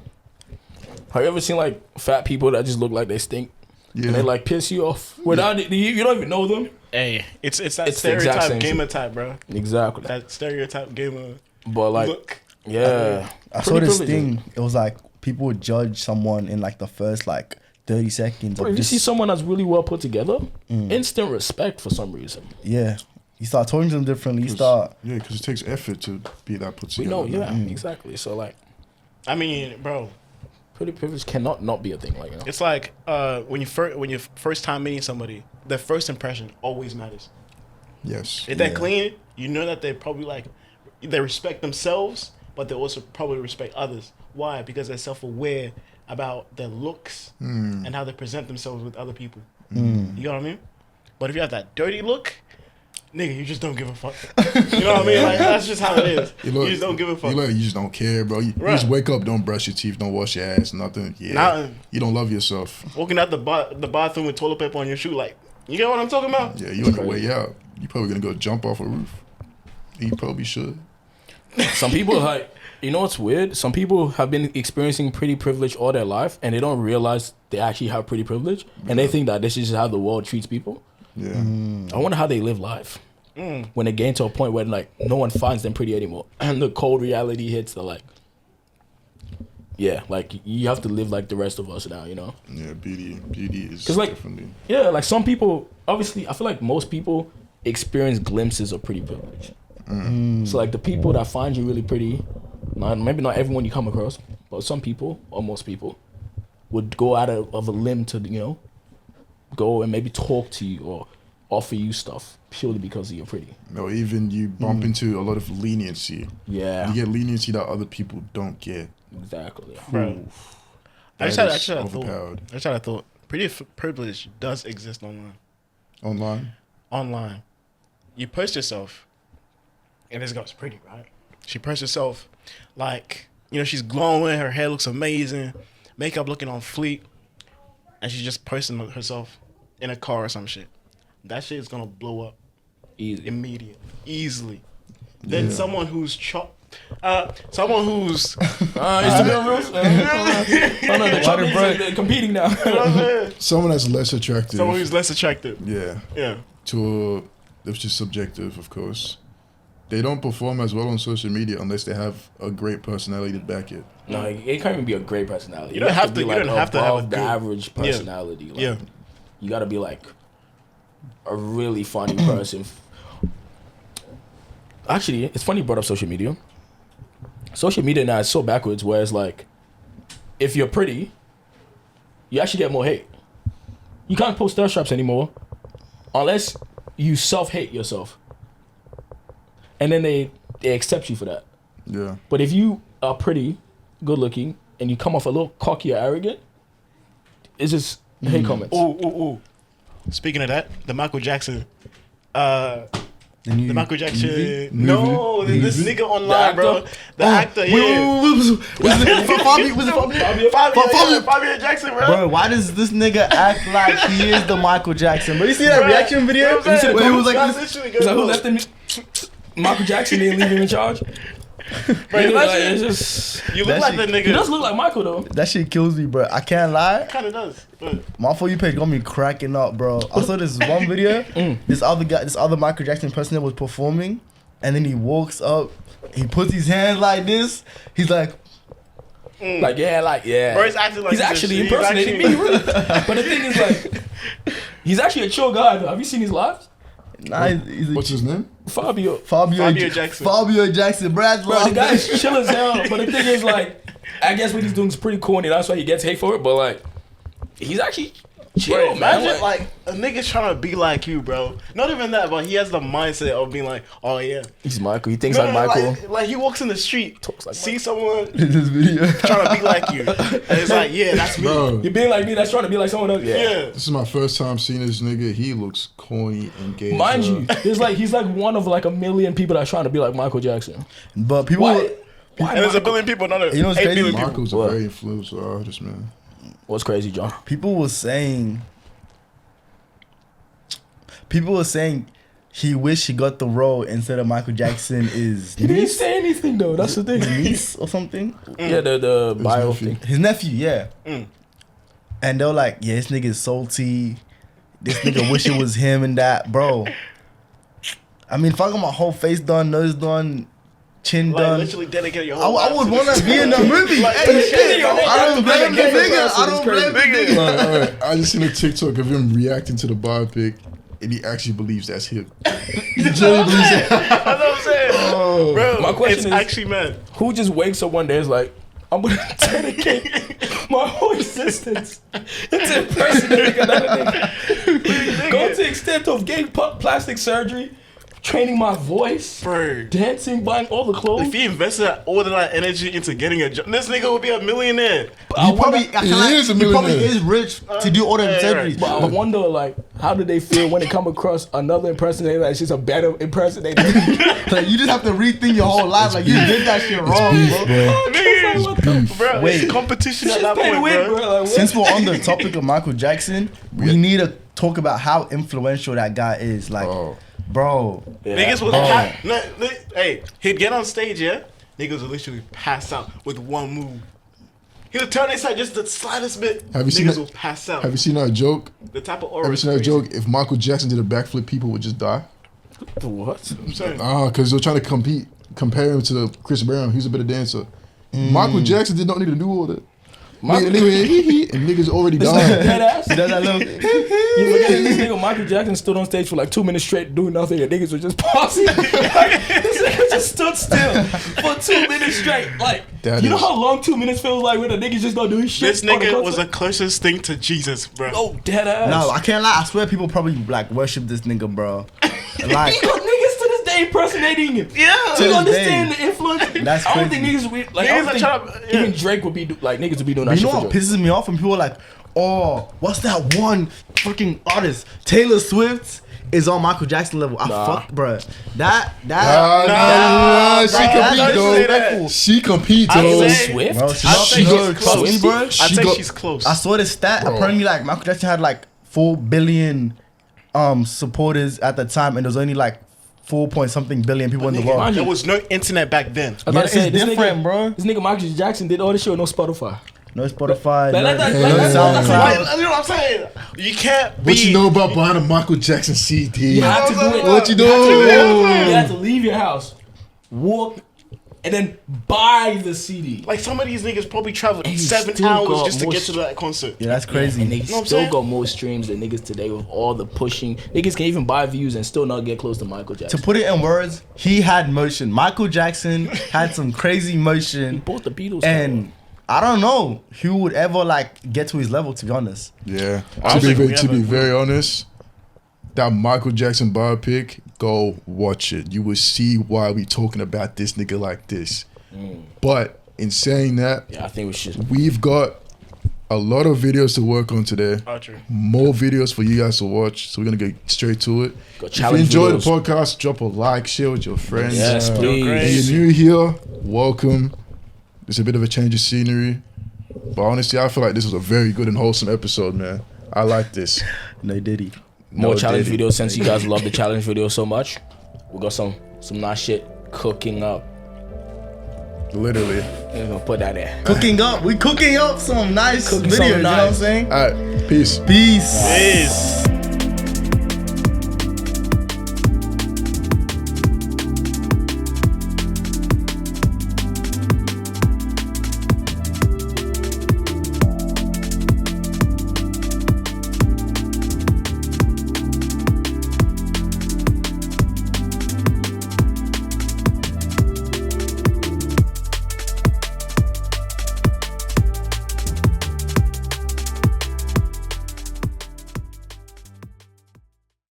S2: Have you ever seen like fat people that just look like they stink
S3: Yeah.
S2: and they like piss you off without you don't even know them?
S1: Hey, it's that
S2: It's the exact
S1: stereotype
S2: same
S1: gamer type, bro.
S2: Exactly.
S1: That stereotype gamer
S2: But like,
S1: look.
S2: yeah,
S4: I saw
S2: Pretty
S4: this
S2: privileged.
S4: thing. It was like people would judge someone in like the first like 30 seconds.
S2: Bro,
S4: Of
S2: if you
S4: just,
S2: see someone that's really well put together, instant respect for some reason.
S4: yeah, you start talking to them differently. You start.
S3: Yeah, because it takes effort to be that put
S2: We
S3: together.
S2: know,
S3: man.
S2: yeah, exactly. So like,
S1: I mean, bro,
S2: Pretty privilege cannot not be a thing. Like, you know?
S1: It's like when you first time meeting somebody, the first impression always matters.
S3: Yes.
S1: If they're clean, you know that they probably like they respect themselves, but they also probably respect others. Why? Because they're self-aware about their looks and how they present themselves with other people. You know what I mean? But if you have that dirty look, nigga, you just don't give a fuck. You know what I mean? Like, that's just how it is. You just don't give a fuck.
S3: You just don't care, bro. You just wake up, don't brush your teeth, don't wash your ass, nothing. Yeah.
S1: Nothing.
S3: You don't love yourself.
S1: Walking out the bathroom with toilet paper on your shoe, like, you get what I'm talking about?
S3: Yeah, you on the way out. You probably gonna go jump off a roof. You probably should.
S2: Some people like, you know what's weird? Some people have been experiencing pretty privilege all their life, and they don't realize they actually have pretty privilege, and they think that this is just how the world treats people.
S3: Yeah.
S2: I wonder how they live life when they get to a point where like no one finds them pretty anymore, and the cold reality hits. They're like, yeah, like you have to live like the rest of us now, you know?
S3: Yeah, beauty is
S2: like,
S3: definitely.
S2: Yeah, like some people, obviously, I feel like most people experience glimpses of pretty privilege. So like the people that find you really pretty, maybe not everyone you come across, but some people or most people would go out of a limb to, you know, go and maybe talk to you or offer you stuff purely because you're pretty.
S3: No, even you bump into a lot of leniency.
S2: Yeah.
S3: You get leniency that other people don't get.
S2: Exactly.
S1: Bro. I
S3: That
S1: just
S3: is
S1: had a
S3: overpowered.
S1: thought. Pretty privilege does exist online.
S3: Online?
S1: You post yourself, and this girl's pretty, right? She posts herself, like, you know, she's glowing, her hair looks amazing, makeup looking on fleek, and she's just posting herself in a car or some shit. That shit is gonna blow up
S2: Easily.
S1: easily. Then someone who's someone who's
S2: Instagram reels? Oh no, they're competing now.
S1: you know what I'm saying?
S3: Someone that's less attractive.
S1: Someone who's less attractive.
S3: Yeah. It's just subjective, of course. They don't perform as well on social media unless they have a great personality to back it.
S2: No, it can't even be a great personality.
S1: You don't have to.
S2: be
S1: You don't have to have a
S2: above the
S1: good
S2: average personality. Like,
S1: Yeah.
S2: You gotta be like a really funny person. Actually, it's funny you brought up social media. Social media now is so backwards, where it's like, if you're pretty, you actually get more hate. You can't post thirst traps anymore unless you self-hate yourself. And then they accept you for that.
S3: Yeah.
S2: But if you are pretty, good looking, and you come off a little cocky or arrogant, it's just hate comments.
S1: Ooh. Speaking of that, the Michael Jackson. The Michael Jackson.
S3: Movie?
S1: No, this nigga online, bro. The actor, yeah.
S4: Was it
S1: Fabio Jackson, bro.
S4: Bro, why does this nigga act like he is the Michael Jackson? Bro, you see that
S1: Bro,
S4: reaction video?
S1: you know what I'm saying?
S4: Where he was like,
S1: That's
S4: this,
S1: literally
S2: It's like, who
S1: good.
S2: left him? Michael Jackson didn't leave him in charge.
S1: Bro,
S2: Nigga, like,
S1: imagine-
S2: it's just,
S1: You look
S4: That
S1: like
S4: shit-
S1: the
S2: he
S1: nigga.
S2: does look like Michael though.
S4: that shit kills me, bro. I can't lie.
S1: Kind of does. But
S4: My For You page got me cracking up, bro. I saw this one video. This other Michael Jackson person was performing, and then he walks up, he puts his hands like this. He's like,
S2: Like yeah.
S1: Bro, he's acting like
S2: he's
S1: this
S2: actually
S1: shit. He's
S2: impersonating
S1: actually-
S2: me. Really. But the thing is, like, he's actually a chill guy though. Have you seen his lives?
S4: nah, he's a
S3: What's his name?
S2: Fabio.
S1: Fabio Jackson.
S4: Fabio Jackson, bro.
S2: Bro, the guy is chill as hell. But the thing is, like, I guess what he's doing is pretty corny. That's why he gets hate for it. But like, he's actually chill,
S1: Bro,
S2: man.
S1: imagine like a nigga trying to be like you, bro. Not even that, but he has the mindset of being like, oh yeah.
S2: He's Michael. He thinks
S1: No,
S2: like Michael.
S1: Like he walks in the street,
S2: Talks like
S1: see someone
S4: this video.
S1: trying to be like you, and it's like, yeah, that's me.
S3: Bro,
S2: You're being like me. That's trying to be like someone else.
S1: Yeah.
S3: this is my first time seeing this nigga. He looks corny and gay.
S2: Mind
S3: bro.
S2: you, he's like one of like a million people that's trying to be like Michael Jackson.
S4: But people,
S2: Why?
S1: And there's a billion people, not
S4: You know what's
S1: 8
S4: crazy?
S1: billion people.
S3: Michael's
S2: What?
S3: a very influential artist, man.
S2: What's crazy, John?
S4: people were saying he wished he got the role instead of Michael Jackson is
S2: He didn't
S4: niece,
S2: say anything though. That's the thing.
S4: niece or something.
S2: Yeah, the bio
S3: nephew.
S2: thing.
S4: His nephew, yeah.
S1: Mm.
S4: And they were like, yeah, this nigga is salty. This nigga wish it was him and that, bro. I mean, if I got my whole face done, nose done, chin
S1: Like
S4: done,
S1: literally dedicate your
S4: I,
S1: whole
S4: I
S1: life
S4: would
S1: to
S4: want
S1: this.
S4: to be in the movie.
S1: Like,
S4: Hey,
S1: shit,
S4: shit,
S1: bro.
S4: I don't blame the nigga. I don't blame the nigga.
S3: Alright, I just seen a TikTok of him reacting to the biopic, and he actually believes that's him. He genuinely believes it.
S1: That's what I'm saying. Bro,
S2: My question
S1: it's
S2: is-
S1: actually, man.
S2: Who just wakes up one day and is like, I'm gonna dedicate my whole existence into impersonating another nigga. Go to the extent of getting plastic surgery, training my voice,
S1: Bro.
S2: dancing, buying all the clothes.
S1: If he invested all of that energy into getting a job, this nigga would be a millionaire.
S4: He probably
S3: is a
S4: he probably
S3: millionaire.
S4: is rich to do all the surgeries.
S2: But I wonder, like, how do they feel when they come across another impersonator that's just a better impersonator?
S4: Like, you just have to rethink your whole life. Like, you did that shit wrong, bro.
S1: Bro,
S4: Wait.
S1: it's competition at
S2: Just
S1: that
S2: pay to
S1: point,
S2: win,
S1: bro.
S2: bro. Like, what?
S4: Since we're on the topic of Michael Jackson, we need to talk about how influential that guy is. Like, bro.
S2: Yeah.
S1: Niggas would hey, he'd get on stage, yeah? Niggas would literally pass out with one move. He would turn his head just the slightest bit.
S3: Have you seen
S1: Niggas
S3: that-
S1: would pass out.
S3: Have you seen that joke?
S1: The type of aura.
S3: Have you
S1: is
S3: seen that
S1: crazy.
S3: joke? If Michael Jackson did a backflip, people would just die.
S2: The what?
S1: I'm saying.
S3: Because they're trying to compare him to Chris Brown. He's a better dancer. Michael Jackson did not need to do all that. And niggas already died.
S2: Dead ass.
S4: He does that little.
S2: You look at this nigga Michael Jackson stood on stage for like 2 minutes straight doing nothing, and niggas were just pausing. Like, this nigga just stood still for 2 minutes straight. Like,
S3: That
S2: you know
S3: is-
S2: how long 2 minutes feels like when a nigga's just not doing shit?
S1: This
S2: on the
S1: nigga
S2: concert?
S1: was the closest thing to Jesus, bro.
S2: Oh, dead ass.
S4: No, I can't lie. I swear people probably like worship this nigga, bro. Like,
S2: Because niggas to this day impersonating him.
S1: Yeah.
S2: Do you
S4: this
S2: understand
S4: day.
S2: the influence?
S4: That's
S2: I don't
S4: crazy.
S2: think niggas would be like.
S1: Niggas
S2: I
S1: are
S2: don't
S1: trying
S2: think
S1: to-
S2: even Drake would be like niggas would be doing that
S4: you know
S2: shit
S4: what
S2: for jokes.
S4: pisses me off when people are like, oh, what's that one fucking artist? Taylor Swift is on Michael Jackson level. I fuck, bruh. That
S3: She compete
S1: don't say that.
S3: though. She compete
S1: I
S3: though.
S1: say-
S2: Swift.
S4: Bro,
S1: I'll
S4: she's
S1: say
S4: she
S1: she's
S4: goes
S1: close.
S4: close, bro.
S1: I'd
S3: She
S1: say
S3: got-
S1: she's close.
S4: I saw this stat.
S3: Bro.
S4: Apparently, like Michael Jackson had like 4 billion supporters at the time, and there was only like 4 point something billion people in the world.
S2: mind
S1: There
S2: you-
S1: was no internet back then.
S2: I was about
S4: Yeah,
S2: to say,
S4: it's
S2: this
S4: different,
S2: nigga,
S4: bro.
S2: This nigga Michael Jackson did all this shit with no Spotify.
S4: No Spotify,
S2: Like,
S4: no,
S2: that's-
S4: no
S2: that's-
S4: SoundCloud.
S1: Like, you know what I'm saying? You can't be.
S3: What you know about buying a Michael Jackson CD?
S2: You have to do it.
S3: What you
S2: You
S3: know?
S2: have to leave your house, walk, and then buy the CD.
S1: Like some of these niggas probably traveled
S2: And he
S1: 7
S2: still
S1: hours
S2: got
S1: just to
S2: more
S1: get to that concert.
S4: Yeah, that's crazy.
S2: And they
S1: what I'm
S2: still
S1: saying?
S2: got more streams than niggas today with all the pushing. Niggas can even buy views and still not get close to Michael
S4: To
S2: Jackson.
S4: put it in words, he had motion. Michael Jackson had some crazy
S2: He
S4: motion,
S2: bought the Beatles.
S4: and I don't know who would ever like get to his level. To be honest,
S3: Yeah.
S1: I think we
S3: To be
S1: have a-
S3: very honest, that Michael Jackson biopic, go watch it. You will see why we talking about this nigga like this. But in saying that,
S2: yeah, I think we should.
S3: we've got a lot of videos to work on today.
S1: Archer.
S3: More videos for you guys to watch. So we're gonna get straight to it.
S2: Got
S3: If you
S2: challenge
S3: enjoy
S2: videos.
S3: the podcast, drop a like, share with your friends.
S2: Yes,
S3: If
S2: please.
S3: you're new here, welcome. It's a bit of a change of scenery. But honestly, I feel like this was a very good and wholesome episode, man. I like this.
S4: no Diddy.
S2: More
S3: No
S2: challenge
S3: Diddy.
S2: videos since you guys love the challenge videos so much. We got some nice shit cooking up.
S3: Literally.
S2: I'm gonna put that in.
S4: Cooking up, we cooking up some nice
S2: Cooking
S4: videos.
S2: some
S4: You know what I'm
S2: nice.
S4: saying?
S3: All right. Peace.
S4: Peace.
S1: Peace.